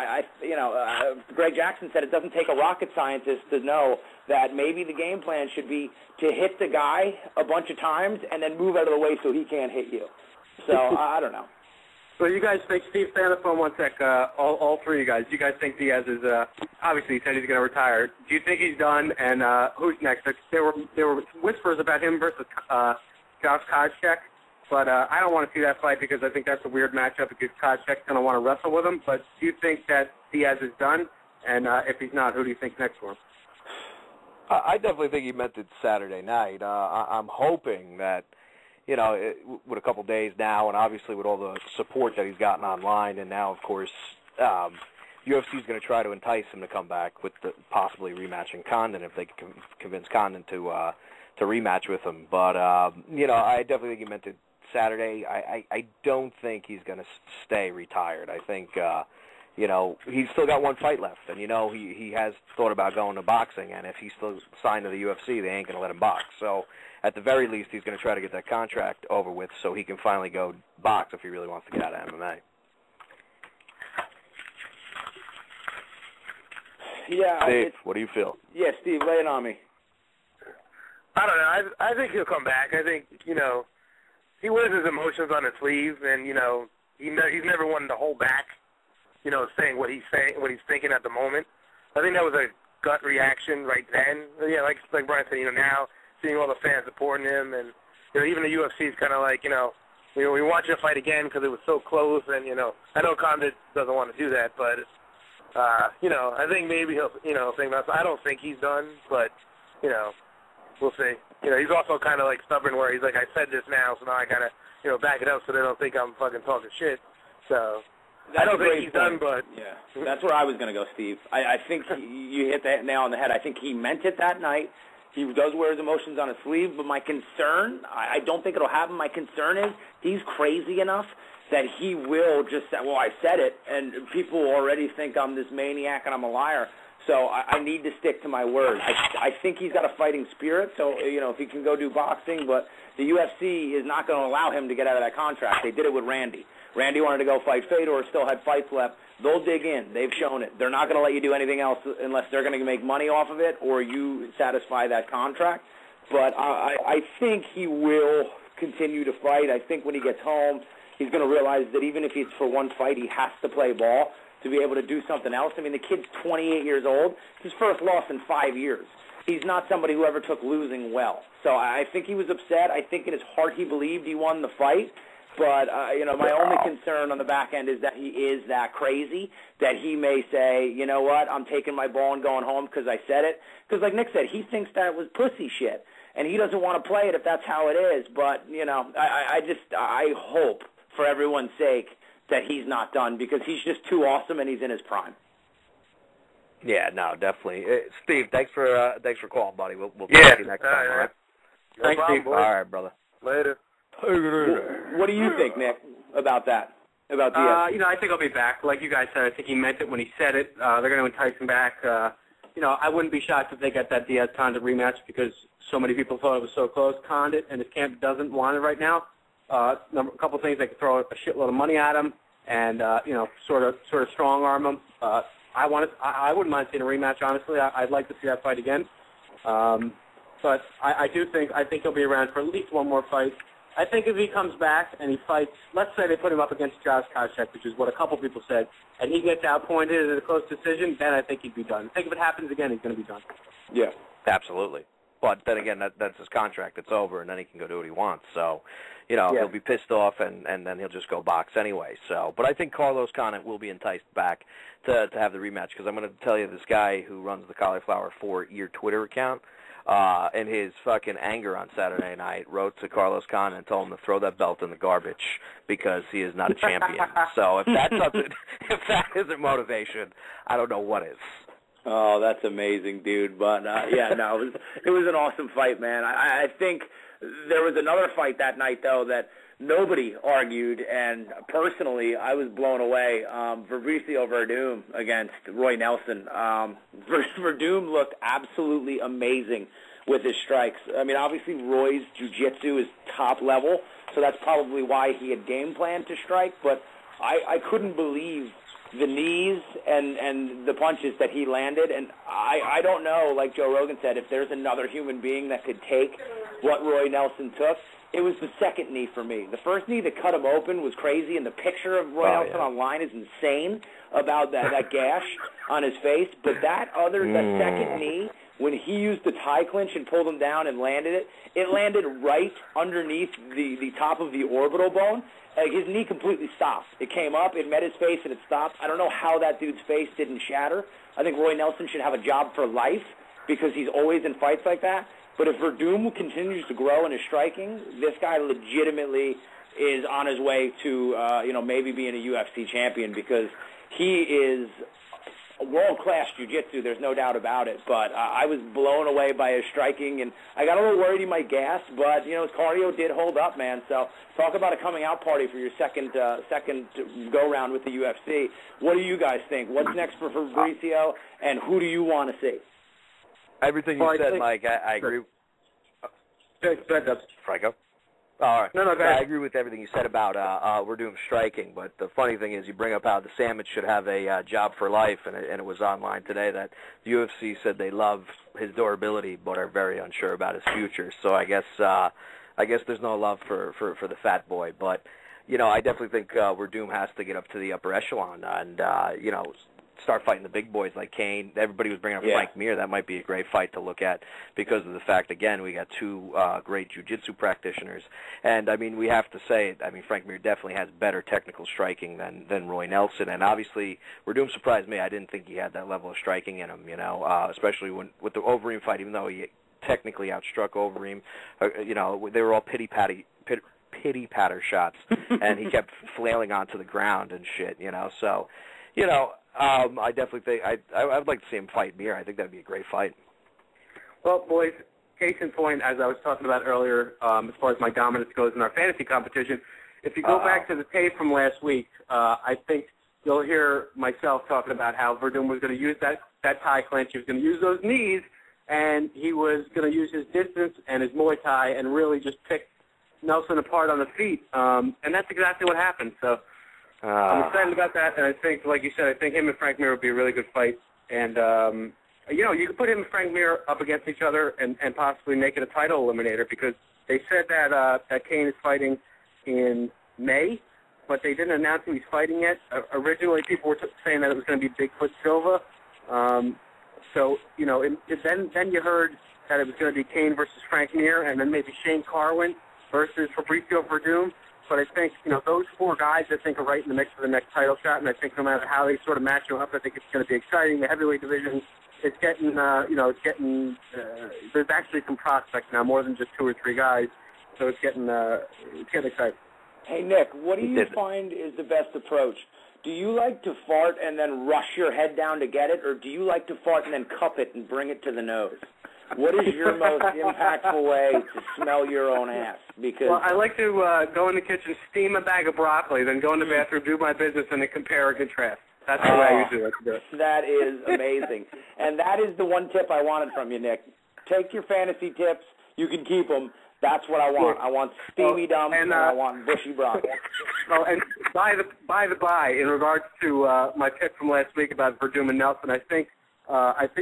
Greg Jackson said it doesn't take a rocket scientist to know that maybe the game plan should be to hit the guy a bunch of times and then move out of the way so he can't hit you. So I don't know. So you guys think, Steve, stay on the phone 1 sec, all three of you guys, do you guys think Diaz is, obviously he said he's going to retire. Do you think he's done, and who's next? There were whispers about him versus Josh Koscheck, but I don't want to see that fight because I think that's a weird matchup because Koscheck's going to want to wrestle with him. But do you think that Diaz is done? And if he's not, who do you think's next for him? I definitely think he meant it Saturday night. I'm hoping that, with a couple days now, and obviously with all the support that he's gotten online, and now, of course, UFC is going to try to entice him to come back with possibly rematching Condon if they can convince Condon to rematch with him. But, I definitely think he meant it Saturday. I don't think he's going to stay retired. I think, he's still got one fight left, and, he has thought about going to boxing, and if he's still signed to the UFC, they ain't going to let him box. So, at the very least, he's going to try to get that contract over with so he can finally go box if he really wants to get out of MMA. Yeah, Steve, what do you feel? Yeah, Steve, lay it on me. I don't know. I think he'll come back. I think, he wears his emotions on his sleeve, and, he's never wanted to hold back, saying what he's thinking at the moment. I think that was a gut reaction right then. Yeah, like Brian said, now, seeing all the fans supporting him, and even the UFC is kind of like, we want you to fight again because it was so close, and I know Condit doesn't want to do that, but I think maybe he'll think about. I don't think he's done, but we'll see. He's also kind of like stubborn, where he's like, I said this now, so now I gotta back it up so they don't think I'm fucking talking shit. So I don't think he's done, but yeah, that's where I was gonna go, Steve. I think you hit the nail on the head. I think he meant it that night. He does wear his emotions on his sleeve, but my concern, I don't think it'll happen. My concern is he's crazy enough that he will just say, well, I said it, and people already think I'm this maniac and I'm a liar. So I need to stick to my word. I think he's got a fighting spirit, so, if he can go do boxing, but the UFC is not going to allow him to get out of that contract. They did it with Randy. Randy wanted to go fight Fedor, still had fights left. They'll dig in. They've shown it. They're not going to let you do anything else unless they're going to make money off of it or you satisfy that contract. But I think he will continue to fight. I think when he gets home, he's going to realize that even if it's for one fight, he has to play ball to be able to do something else. I mean, the kid's 28 years old. It's his first loss in 5 years. He's not somebody who ever took losing well. So I think he was upset. I think in his heart he believed he won the fight. But, my only concern on the back end is that he is that crazy, that he may say, you know what, I'm taking my ball and going home because I said it. Because like Nick said, he thinks that was pussy shit. and he doesn't want to play it if that's how it is. But, I hope, for everyone's sake, that he's not done because he's just too awesome and he's in his prime. Yeah, no, definitely. Steve, thanks for calling, buddy. We'll talk to you next time, all right? Thanks, Steve. All right, brother. Later. What do you think, Nick, about that? About Diaz? I think he'll be back. Like you guys said, I think he meant it when he said it. They're going to entice him back. I wouldn't be shocked if they get that Diaz-Condit rematch because so many people thought it was so close. Condit and his camp doesn't want it right now. A couple things, they could throw a shitload of money at him and, sort of strong-arm him. I wouldn't mind seeing a rematch, honestly. I'd like to see that fight again. But I think he'll be around for at least one more fight. I think if he comes back and he fights, let's say they put him up against Josh Koscheck, which is what a couple people said, and he gets outpointed in a close decision, then I think he'd be done. I think if it happens again, he's going to be done. Yeah, absolutely. But then again, that's his contract. It's over, and then he can go do what he wants. So, he'll be pissed off, and then he'll just go box anyway. So, but I think Carlos Condit will be enticed back to have the rematch because I'm going to tell you this guy who runs the Cauliflower 4-year Twitter account, in his fucking anger on Saturday night, wrote to Carlos Condit and told him to throw that belt in the garbage because he is not a champion. So if that isn't motivation, I don't know what is. Oh, that's amazing, dude. But, it was an awesome fight, man. I think there was another fight that night, though, that nobody argued, and personally, I was blown away. Fabricio Verdum against Roy Nelson. Verdum looked absolutely amazing with his strikes. I mean, obviously, Roy's jiu-jitsu is top level, so that's probably why he had game planned to strike, but I couldn't believe the knees and the punches that he landed, and I don't know, like Joe Rogan said, if there's another human being that could take what Roy Nelson took. It was the second knee for me. The first knee that cut him open was crazy, and the picture of Roy Nelson online is insane about that gash on his face. But that second knee, when he used the tie clinch and pulled him down and landed it landed right underneath the top of the orbital bone. Like, his knee completely stopped. It came up, it met his face, and it stopped. I don't know how that dude's face didn't shatter. I think Roy Nelson should have a job for life because he's always in fights like that. But if Verdum continues to grow in his striking, this guy legitimately is on his way to, maybe being a UFC champion because he is world-class jiu-jitsu. There's no doubt about it. But I was blown away by his striking, and I got a little worried he might gas. But his cardio did hold up, man. So talk about a coming-out party for your second go-round with the UFC. What do you guys think? What's next for Fabricio, and who do you want to see? Everything you said, Mike, I agree. Franco? All right. No, go ahead. I agree with everything you said about we're doing striking, but the funny thing is you bring up how the Sandwich should have a job for life, and it was online today that the UFC said they love his durability but are very unsure about his future. So I guess there's no love for the fat boy, but I definitely think Verdum has to get up to the upper echelon and start fighting the big boys like Kane. Everybody was bringing up Frank Mir. That might be a great fight to look at because of the fact, again, we got two great jiu-jitsu practitioners. And, I mean, we have to say, Frank Mir definitely has better technical striking than Roy Nelson. And, obviously, Verdum surprised me. I didn't think he had that level of striking in him, especially with the Overeem fight, even though he technically outstruck Overeem. They were all pity-patter shots, and he kept flailing onto the ground and shit, So, I definitely think I would like to see him fight Mir. I think that'd be a great fight. Well, boys, case in point, as I was talking about earlier, as far as my dominance goes in our fantasy competition, if you go back to the tape from last week, I think you'll hear myself talking about how Verdum was going to use that tie clinch. He was going to use those knees, and he was going to use his distance and his Muay Thai and really just pick Nelson apart on the feet. And that's exactly what happened. So I'm excited about that, and I think, like you said, I think him and Frank Mir would be a really good fight. And, you could put him and Frank Mir up against each other and possibly make it a title eliminator because they said that Kane is fighting in May, but they didn't announce who he's fighting yet. Originally, people were saying that it was going to be Bigfoot Silva. Then you heard that it was going to be Kane versus Frank Mir, and then maybe Shane Carwin versus Fabricio Verdum. But I think, those 4 guys, I think, are right in the mix for the next title shot, and I think no matter how they sort of match them up, I think it's going to be exciting. The heavyweight division, it's getting, there's actually some prospects now, more than just 2 or 3 guys, so it's getting exciting. Hey, Nick, what do you find is the best approach? Do you like to fart and then rush your head down to get it, or do you like to fart and then cup it and bring it to the nose? What is your most impactful way to smell your own ass? Because I like to go in the kitchen, steam a bag of broccoli, then go in the bathroom, do my business, and then compare and contrast. That's the way I usually like to do it. That is amazing. And that is the one tip I wanted from you, Nick. Take your fantasy tips. You can keep them. That's what I want. I want steamy dumps, and I want bushy broccoli. And by the by, in regards to my tip from last week about Verdum and Nelson, I think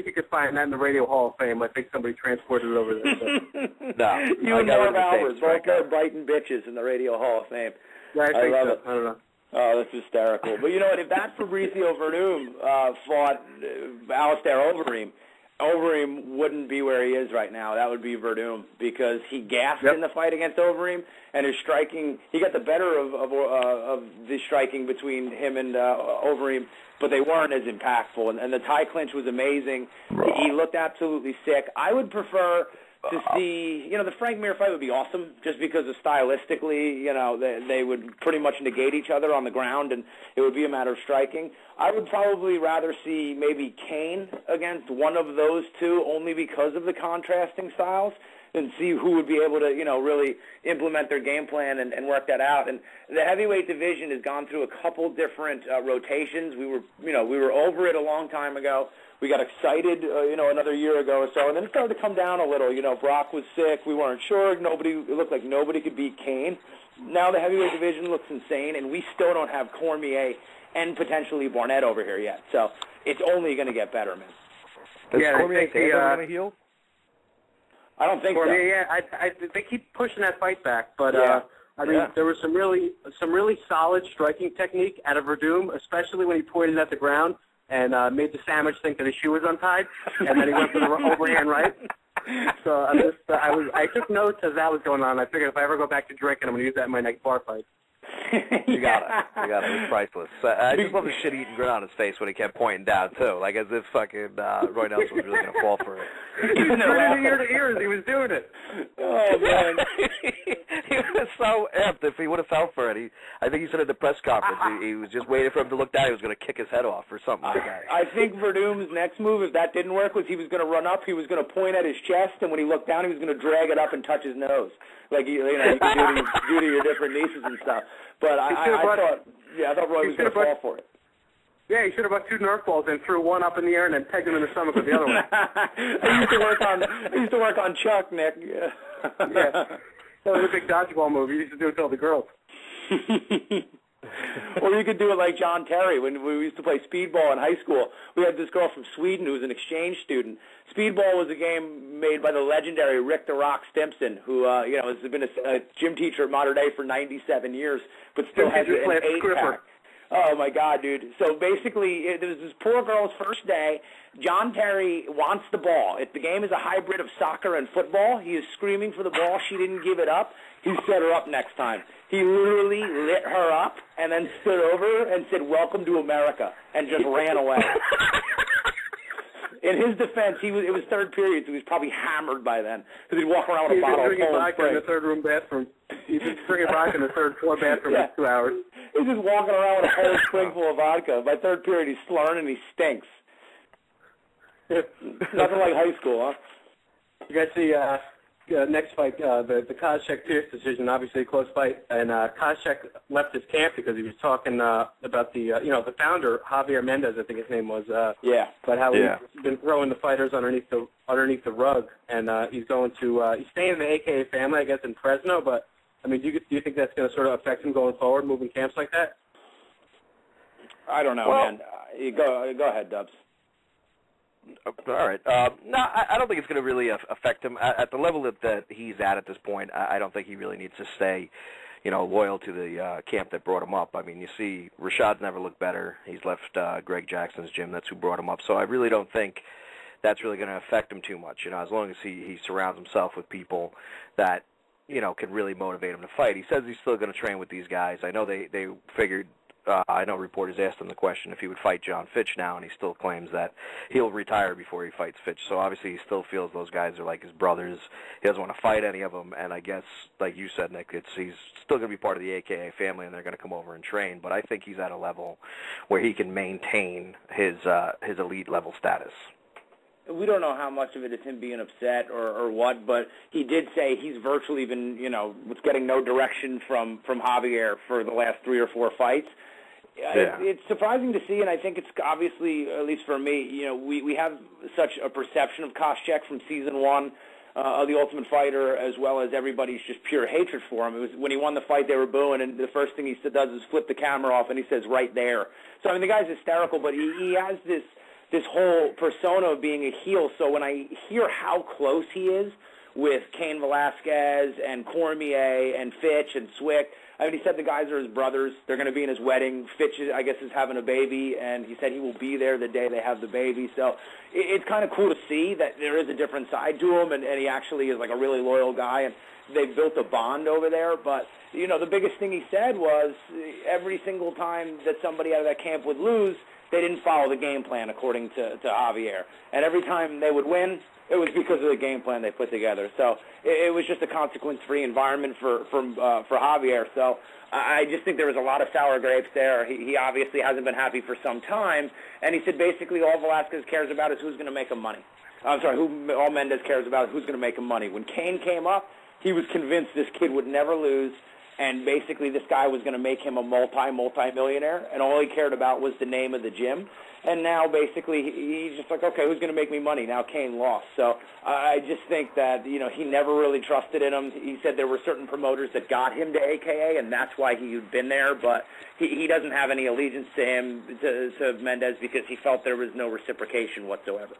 you could find that in the Radio Hall of Fame. I think somebody transported it over there. So. No, you and Norm Albers, both there biting bitches in the Radio Hall of Fame. Yeah, I think love so. it. I don't know. Oh, that's hysterical. But you know what? If that Fabricio Verdum fought Alistair Overeem, Overeem wouldn't be where he is right now. That would be Verdum, because he gassed in the fight against Overeem, and his striking, he got the better of the striking between him and Overeem, but they weren't as impactful. And the tie clinch was amazing. He looked absolutely sick. I would prefer to see, the Frank Mir fight would be awesome, just because of stylistically, they would pretty much negate each other on the ground, and it would be a matter of striking. I would probably rather see maybe Kane against one of those two, only because of the contrasting styles, and see who would be able to, really implement their game plan and work that out. And the heavyweight division has gone through a couple different rotations. We were over it a long time ago. We got excited, another year ago or so, and then it started to come down a little. Brock was sick. We weren't sure. It looked like nobody could beat Kane. Now the heavyweight division looks insane, and we still don't have Cormier and potentially Barnett over here yet. So it's only going to get better, man. Is Cormier going to heal? I don't think Cormier, so. They keep pushing that fight back, but there was some really solid striking technique out of Verdum, especially when he pointed at the ground and made the sandwich think that his shoe was untied, and then he went for the overhand right. So I took notes as that was going on. I figured if I ever go back to drinking, I'm going to use that in my next bar fight. You got it. It was priceless. I just love the shit-eating grin on his face when he kept pointing down, too, like as if fucking Roy Nelson was really going to fall for it. He was turning ear to ear as he was doing it. Oh, man. He was so amped. If he would have fell for it, I think he said at the press conference, he was just waiting for him to look down. He was going to kick his head off or something like that. I think Verdum's next move, if that didn't work, was he was going to run up, he was going to point at his chest, and when he looked down, he was going to drag it up and touch his nose, like you can do to your different nieces and stuff. But I thought Roy was going to fall for it. Yeah, he should have brought 2 Nerf balls and threw one up in the air and then pegged him in the stomach with the other one. I used to work on Chuck, Nick. Yeah. That was a big dodgeball move. You used to do it to all the girls. Or you could do it like John Terry when we used to play speedball in high school. We had this girl from Sweden who was an exchange student. Speedball was a game made by the legendary Rick the Rock Stimson, who has been a gym teacher at Modern Day for 97 years, but still has an 8-pack. Oh, my God, dude. So basically, there was this poor girl's first day. John Terry wants the ball. If the game is a hybrid of soccer and football, he is screaming for the ball. She didn't give it up. He set her up next time. He literally lit her up and then stood over and said, "Welcome to America," and just ran away. In his defense, it was third period, so he was probably hammered by then because he'd walk around with a bottle of Poland Spring. In the third room bathroom. He's been drinking vodka in the third floor bathroom for 2 hours. He's just walking around with a Poland Spring full of vodka. By third period, he's slurring and he stinks. Nothing like high school, huh? You guys see next fight, the Koscheck-Pierce decision, obviously a close fight, and Koscheck left his camp because he was talking about the founder, Javier Mendez, I think his name was, about how he's been throwing the fighters underneath the rug, and he's staying in the AKA family, I guess, in Fresno, but, I mean, do you think that's going to sort of affect him going forward, moving camps like that? I don't know, man. Go ahead, Dubs. All right. No, I don't think it's going to really affect him. At the level that he's at this point, I don't think he really needs to stay, loyal to the camp that brought him up. I mean, you see, Rashad's never looked better. He's left Greg Jackson's gym. That's who brought him up. So I really don't think that's really going to affect him too much. As long as he surrounds himself with people that can really motivate him to fight. He says he's still going to train with these guys. I know they figured, I know reporters asked him the question if he would fight John Fitch now, and he still claims that he'll retire before he fights Fitch. So obviously he still feels those guys are like his brothers. He doesn't want to fight any of them, and I guess, like you said, Nick, he's still going to be part of the AKA family, and they're going to come over and train. But I think he's at a level where he can maintain his elite level status. We don't know how much of it is him being upset or what, but he did say he's virtually been, was getting no direction from Javier for the last 3 or 4 fights. Yeah. It's surprising to see, and I think it's obviously, at least for me, we have such a perception of Koscheck from season 1 of The Ultimate Fighter, as well as everybody's just pure hatred for him. It was when he won the fight, they were booing, and the first thing he does is flip the camera off, and he says, right there. So, I mean, the guy's hysterical, but he has this whole persona of being a heel. So when I hear how close he is with Cain Velasquez and Cormier and Fitch and Swick, I mean, he said the guys are his brothers. They're going to be in his wedding. Fitch, I guess, is having a baby, and he said he will be there the day they have the baby. So it's kind of cool to see that there is a different side to him, and he actually is like a really loyal guy, and they've built a bond over there. But, the biggest thing he said was every single time that somebody out of that camp would lose, they didn't follow the game plan according to Javier. And every time they would win, it was because of the game plan they put together. So it was just a consequence-free environment for Javier. So I just think there was a lot of sour grapes there. He obviously hasn't been happy for some time. And he said basically all Velasquez cares about is who's going to make him money. All Mendez cares about is who's going to make him money. When Cain came up, he was convinced this kid would never lose. And basically this guy was going to make him a multi-millionaire, and all he cared about was the name of the gym. And now basically he's just like, okay, who's going to make me money? Now Cain lost. So I just think that, he never really trusted in him. He said there were certain promoters that got him to AKA, and that's why he'd been there. But he doesn't have any allegiance to him, to Mendez, because he felt there was no reciprocation whatsoever.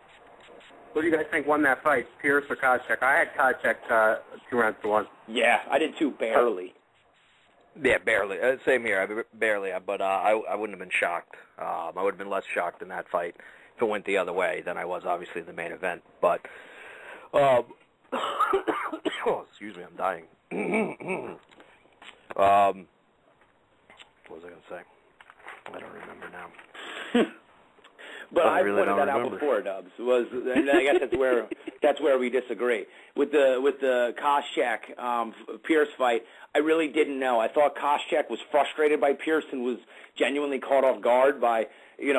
What do you guys think won that fight, Pierce or Koscheck? I had Koscheck 2-1. Yeah, I did too, barely. Yeah, barely. Same here. Barely. But I wouldn't have been shocked. I would have been less shocked in that fight if it went the other way than I was, obviously, in the main event. But, excuse me, I'm dying. What was I going to say? I don't remember now. But I pointed that out before, Dubs. And I guess that's where we disagree with the Koscheck Pierce fight. I really didn't know. I thought Koscheck was frustrated by Pierce and was genuinely caught off guard by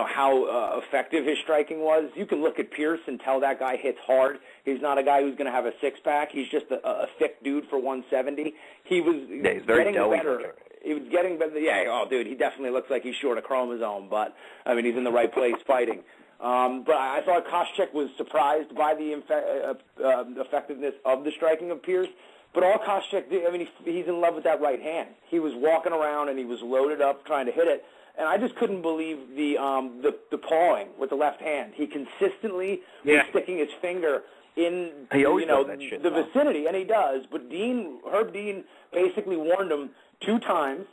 how effective his striking was. You can look at Pierce and tell that guy hits hard. He's not a guy who's going to have a six-pack. He's just a thick dude for 170. He was he's very getting better. He was getting better. Yeah, oh, dude, he definitely looks like he's short a chromosome, but, I mean, he's in the right place fighting. But I thought Koscheck was surprised by the effectiveness of the striking of Pierce. But all Koscheck did, I mean, he's in love with that right hand. He was walking around and he was loaded up trying to hit it. And I just couldn't believe the pawing with the left hand. He consistently was sticking his finger in the vicinity, and he does. But Herb Dean basically warned him 2 times.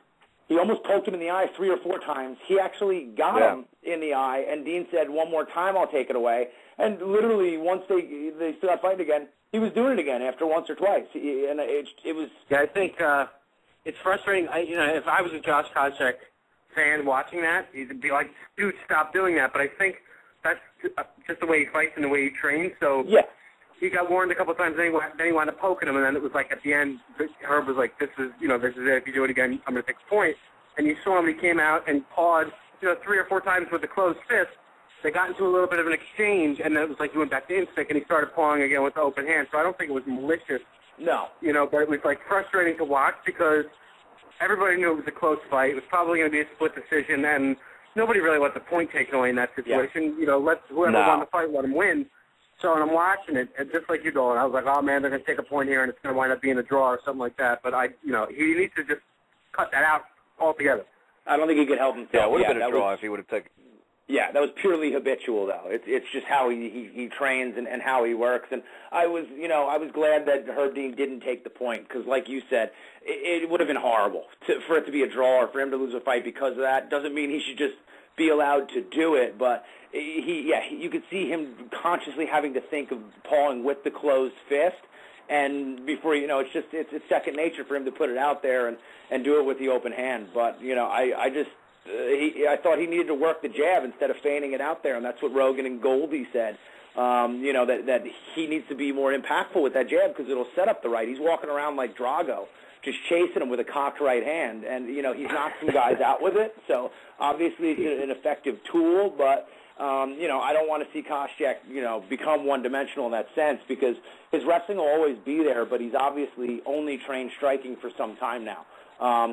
He almost poked him in the eye 3 or 4 times. He actually got him in the eye, and Dean said, one more time, I'll take it away. And literally, once they started fighting again, he was doing it again after once or twice. And it was... Yeah, I think it's frustrating. If I was a Josh Koscheck fan watching that, he'd be like, dude, stop doing that. But I think that's just the way he fights and the way he trains. So he got warned a couple of times, then he wound up poking him, and then it was like at the end, Herb was like, this is it. If you do it again, I'm going to take a point. And you saw him, he came out and pawed 3 or 4 times with the closed fist. They got into a little bit of an exchange, and then it was like he went back to instinct, and he started pawing again with the open hand. So I don't think it was malicious. No. But it was like frustrating to watch because everybody knew it was a close fight. It was probably going to be a split decision, and nobody really let the point taken away in that situation. Yeah. Let whoever won the fight, let him win. So when I'm watching it, and just like you, Dolan, I was like, oh, man, they're going to take a point here, and it's going to wind up being a draw or something like that. But, he needs to just cut that out altogether. I don't think he could help himself. Yeah, it would have been a draw if he would have taken... Yeah, that was purely habitual, though. It's just how he trains and how he works. And I was glad that Herb Dean didn't take the point because, like you said, it would have been horrible for it to be a draw or for him to lose a fight because of that. Doesn't mean he should just be allowed to do it, but you could see him consciously having to think of pawing with the closed fist. And before you know, it's second nature for him to put it out there and do it with the open hand. But I thought he needed to work the jab instead of feigning it out there, and that's what Rogan and Goldie said. That he needs to be more impactful with that jab because it'll set up the right. He's walking around like Drago, just chasing him with a cocked right hand, and he's knocked some guys out with it. So obviously it's an effective tool, but I don't want to see Koscheck become one-dimensional in that sense because his wrestling will always be there, but he's obviously only trained striking for some time now.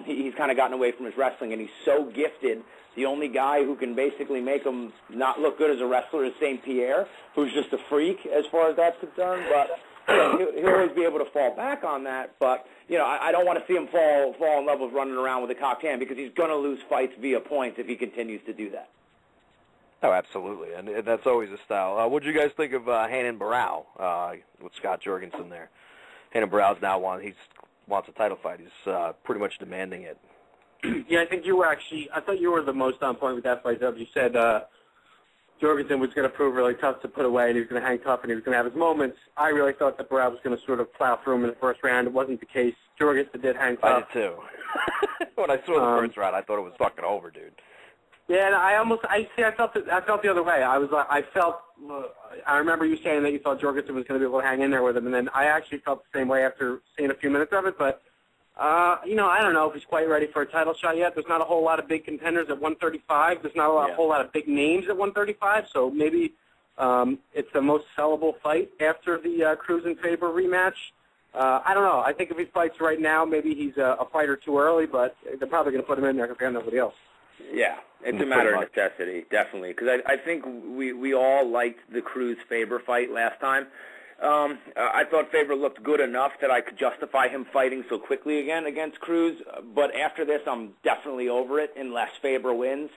He's kind of gotten away from his wrestling, and he's so gifted. The only guy who can basically make him not look good as a wrestler is St. Pierre, who's just a freak as far as that's concerned. But he'll always be able to fall back on that. But I don't want to see him fall in love with running around with a cocked hand because he's going to lose fights via points if he continues to do that. Oh, absolutely, and that's always a style. What did you guys think of Hanan Barrow with Scott Jorgensen there? Hanan Barrow's now wants a title fight. He's pretty much demanding it. Yeah, I think you were I thought you were the most on point with that fight, Dub. You said Jorgensen was going to prove really tough to put away, and he was going to hang tough, and he was going to have his moments. I really thought that Barrow was going to sort of plow through him in the first round. It wasn't the case. Jorgensen did hang tough. I did too. When I saw the first round, I thought it was fucking over, dude. Yeah, and I felt the other way. I remember you saying that you thought Jorgensen was going to be able to hang in there with him, and then I actually felt the same way after seeing a few minutes of it. But I don't know if he's quite ready for a title shot yet. There's not a whole lot of big contenders at 135. There's not a whole lot of big names at 135. So maybe it's the most sellable fight after the Cruz and Faber rematch. I don't know. I think if he fights right now, maybe he's a fight or too early, but they're probably going to put him in there because they have nobody else. Yeah, it's a matter of necessity, definitely. Because I think we all liked the Cruz-Faber fight last time. I thought Faber looked good enough that I could justify him fighting so quickly again against Cruz. But after this, I'm definitely over it unless Faber wins.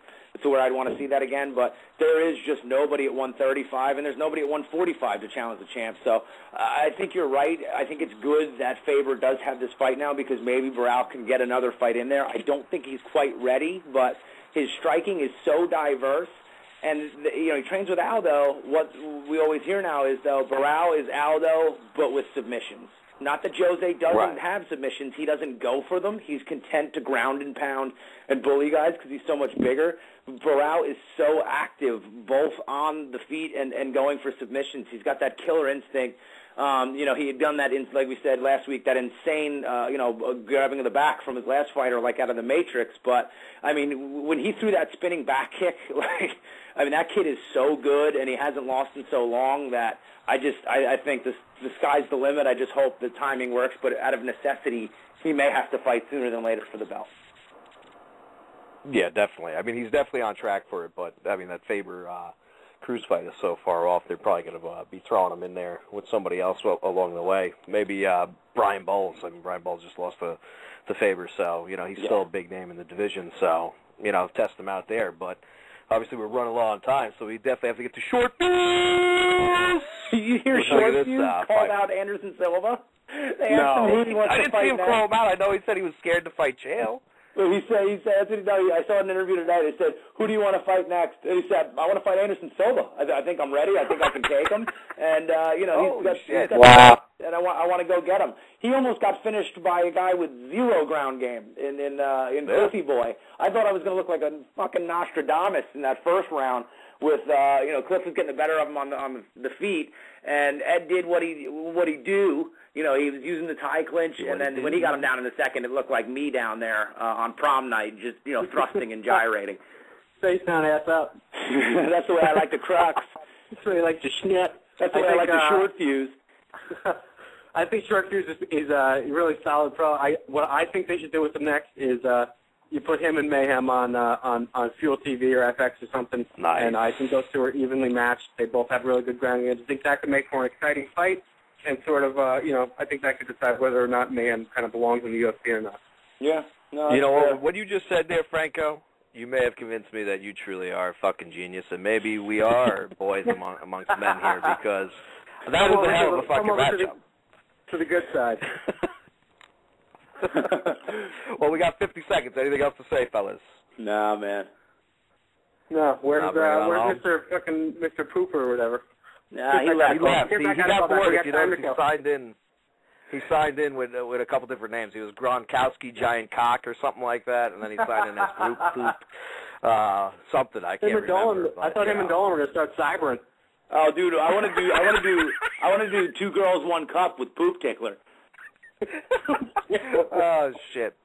To where I'd want to see that again. But there is just nobody at 135, and there's nobody at 145 to challenge the champ. So I think you're right. I think it's good that Faber does have this fight now because maybe Barrow can get another fight in there. I don't think he's quite ready, but his striking is so diverse. And, he trains with Aldo. What we always hear now is, though, Barrow is Aldo, but with submissions. Not that Jose doesn't have submissions. He doesn't go for them. He's content to ground and pound and bully guys because he's so much bigger. Barrow is so active, both on the feet and going for submissions. He's got that killer instinct. He had done that, like we said last week, that insane, grabbing of the back from his last fighter, like out of the Matrix. But, when he threw that spinning back kick, that kid is so good, and he hasn't lost in so long that I think the sky's the limit. I just hope the timing works, but out of necessity, he may have to fight sooner than later for the belt. Yeah, definitely. He's definitely on track for it, but, that Faber Cruz fight is so far off, they're probably going to be throwing him in there with somebody else along the way. Maybe Brian Bowles. Brian Bowles just lost to Faber, so, he's still a big name in the division, so, test him out there. But obviously we're running low on time, so we definitely have to get to short fuse. You hear short fuse called out Anderson Silva? No. I didn't see him call him out. I know he said he was scared to fight Chael. Well, he said, I saw an interview tonight. He said, who do you want to fight next? And he said, I want to fight Anderson Silva. I think I'm ready. I think I can take him. And, he's got wow. And I want to go get him. He almost got finished by a guy with zero ground game in Cliffy Boy. I thought I was going to look like a fucking Nostradamus in that first round with, Cliff was getting the better of him on the feet. And Ed did what he do. He was using the tie clinch, and then when he got him down in the second, it looked like me down there on prom night, just, thrusting and gyrating. Face down, ass up. That's the way I like to crux. That's the way I like to schnit. That's the way I like to short fuse. I think short fuse is a really solid pro. What I think they should do with him next is you put him and Mayhem on Fuel TV or FX or something. Nice. And I think those two are evenly matched. They both have really good ground games. I think that could make for an exciting fight. And sort of, I think that could decide whether or not Mayhem kind of belongs in the UFC or not. Yeah. No. What you just said there, Franco, you may have convinced me that you truly are a fucking genius, and maybe we are boys amongst men here, because that was a hell of a fucking matchup. To the good side. Well, we got 50 seconds. Anything else to say, fellas? Nah, man. No, where's Mr. Pooper or whatever? Nah, he left. He got bored. If you notice, he signed in. He signed in with a couple different names. He was Gronkowski Giant Cock or something like that, and then he signed in as Poop something. I can't remember. I thought him and Dolan were gonna start cybering. Oh, dude, I want to do 2 girls, 1 cup with Poop Tickler. Oh shit.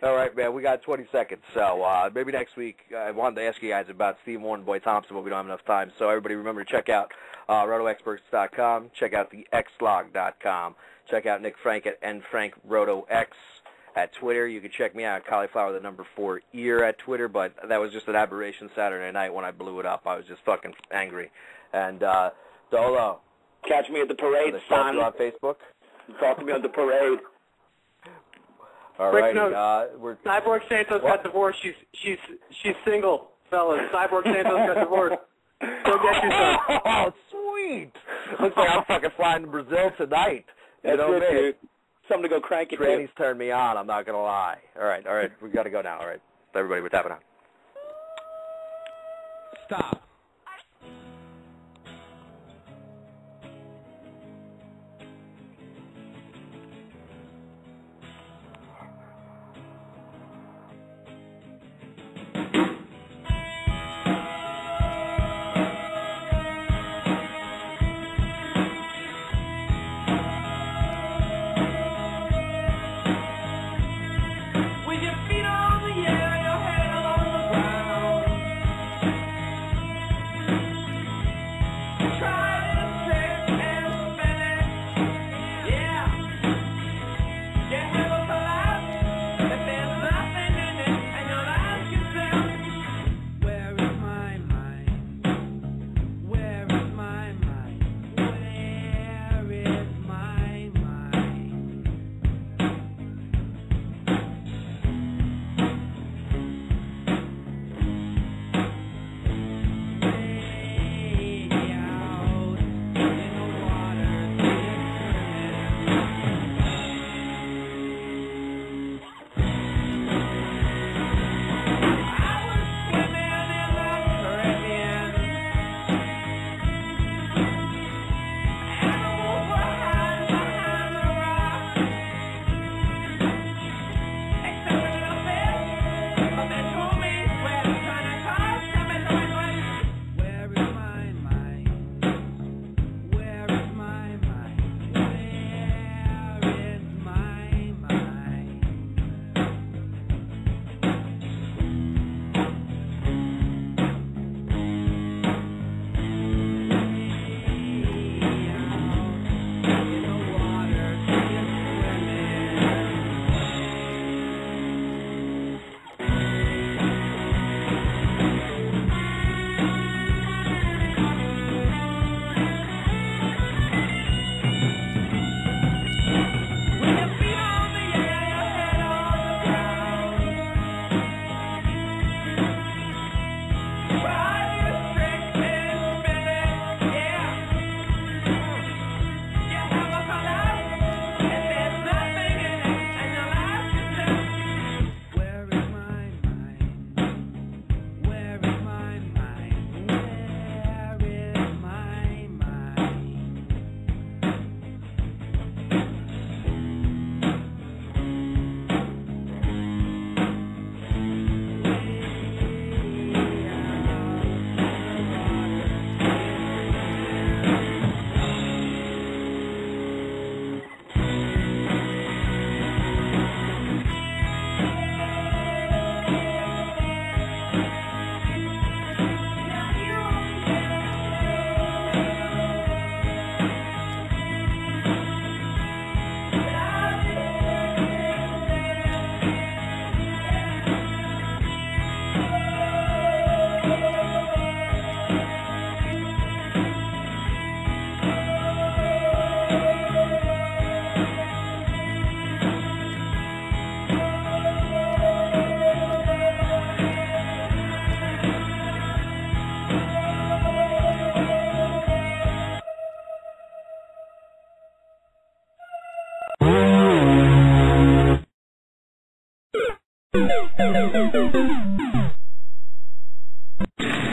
All right, man. We got 20 seconds, so maybe next week. I wanted to ask you guys about Steve Warren, Boy Thompson, but we don't have enough time. So everybody, remember to check out RotoExperts.com. Check out the xlog.com. Check out Nick Frank at nfrankrotox at Twitter. You can check me out at Cauliflower, the number 4 ear at Twitter. But that was just an aberration Saturday night when I blew it up. I was just fucking angry. And Dolo, catch me at the parade, son. On Facebook. Talk to me on the parade. All right. Cyborg Santos got divorced. She's single, fellas. Cyborg Santos got divorced. Go get your son. Oh, sweet. Looks like I'm fucking flying to Brazil tonight. That's it, dude. Something to go crank it. Tranny's turned me on. I'm not gonna lie. All right. We got to go now. All right. Everybody, we're tapping out. Stop.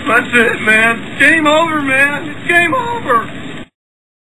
That's it, man. Game over, man. It's game over.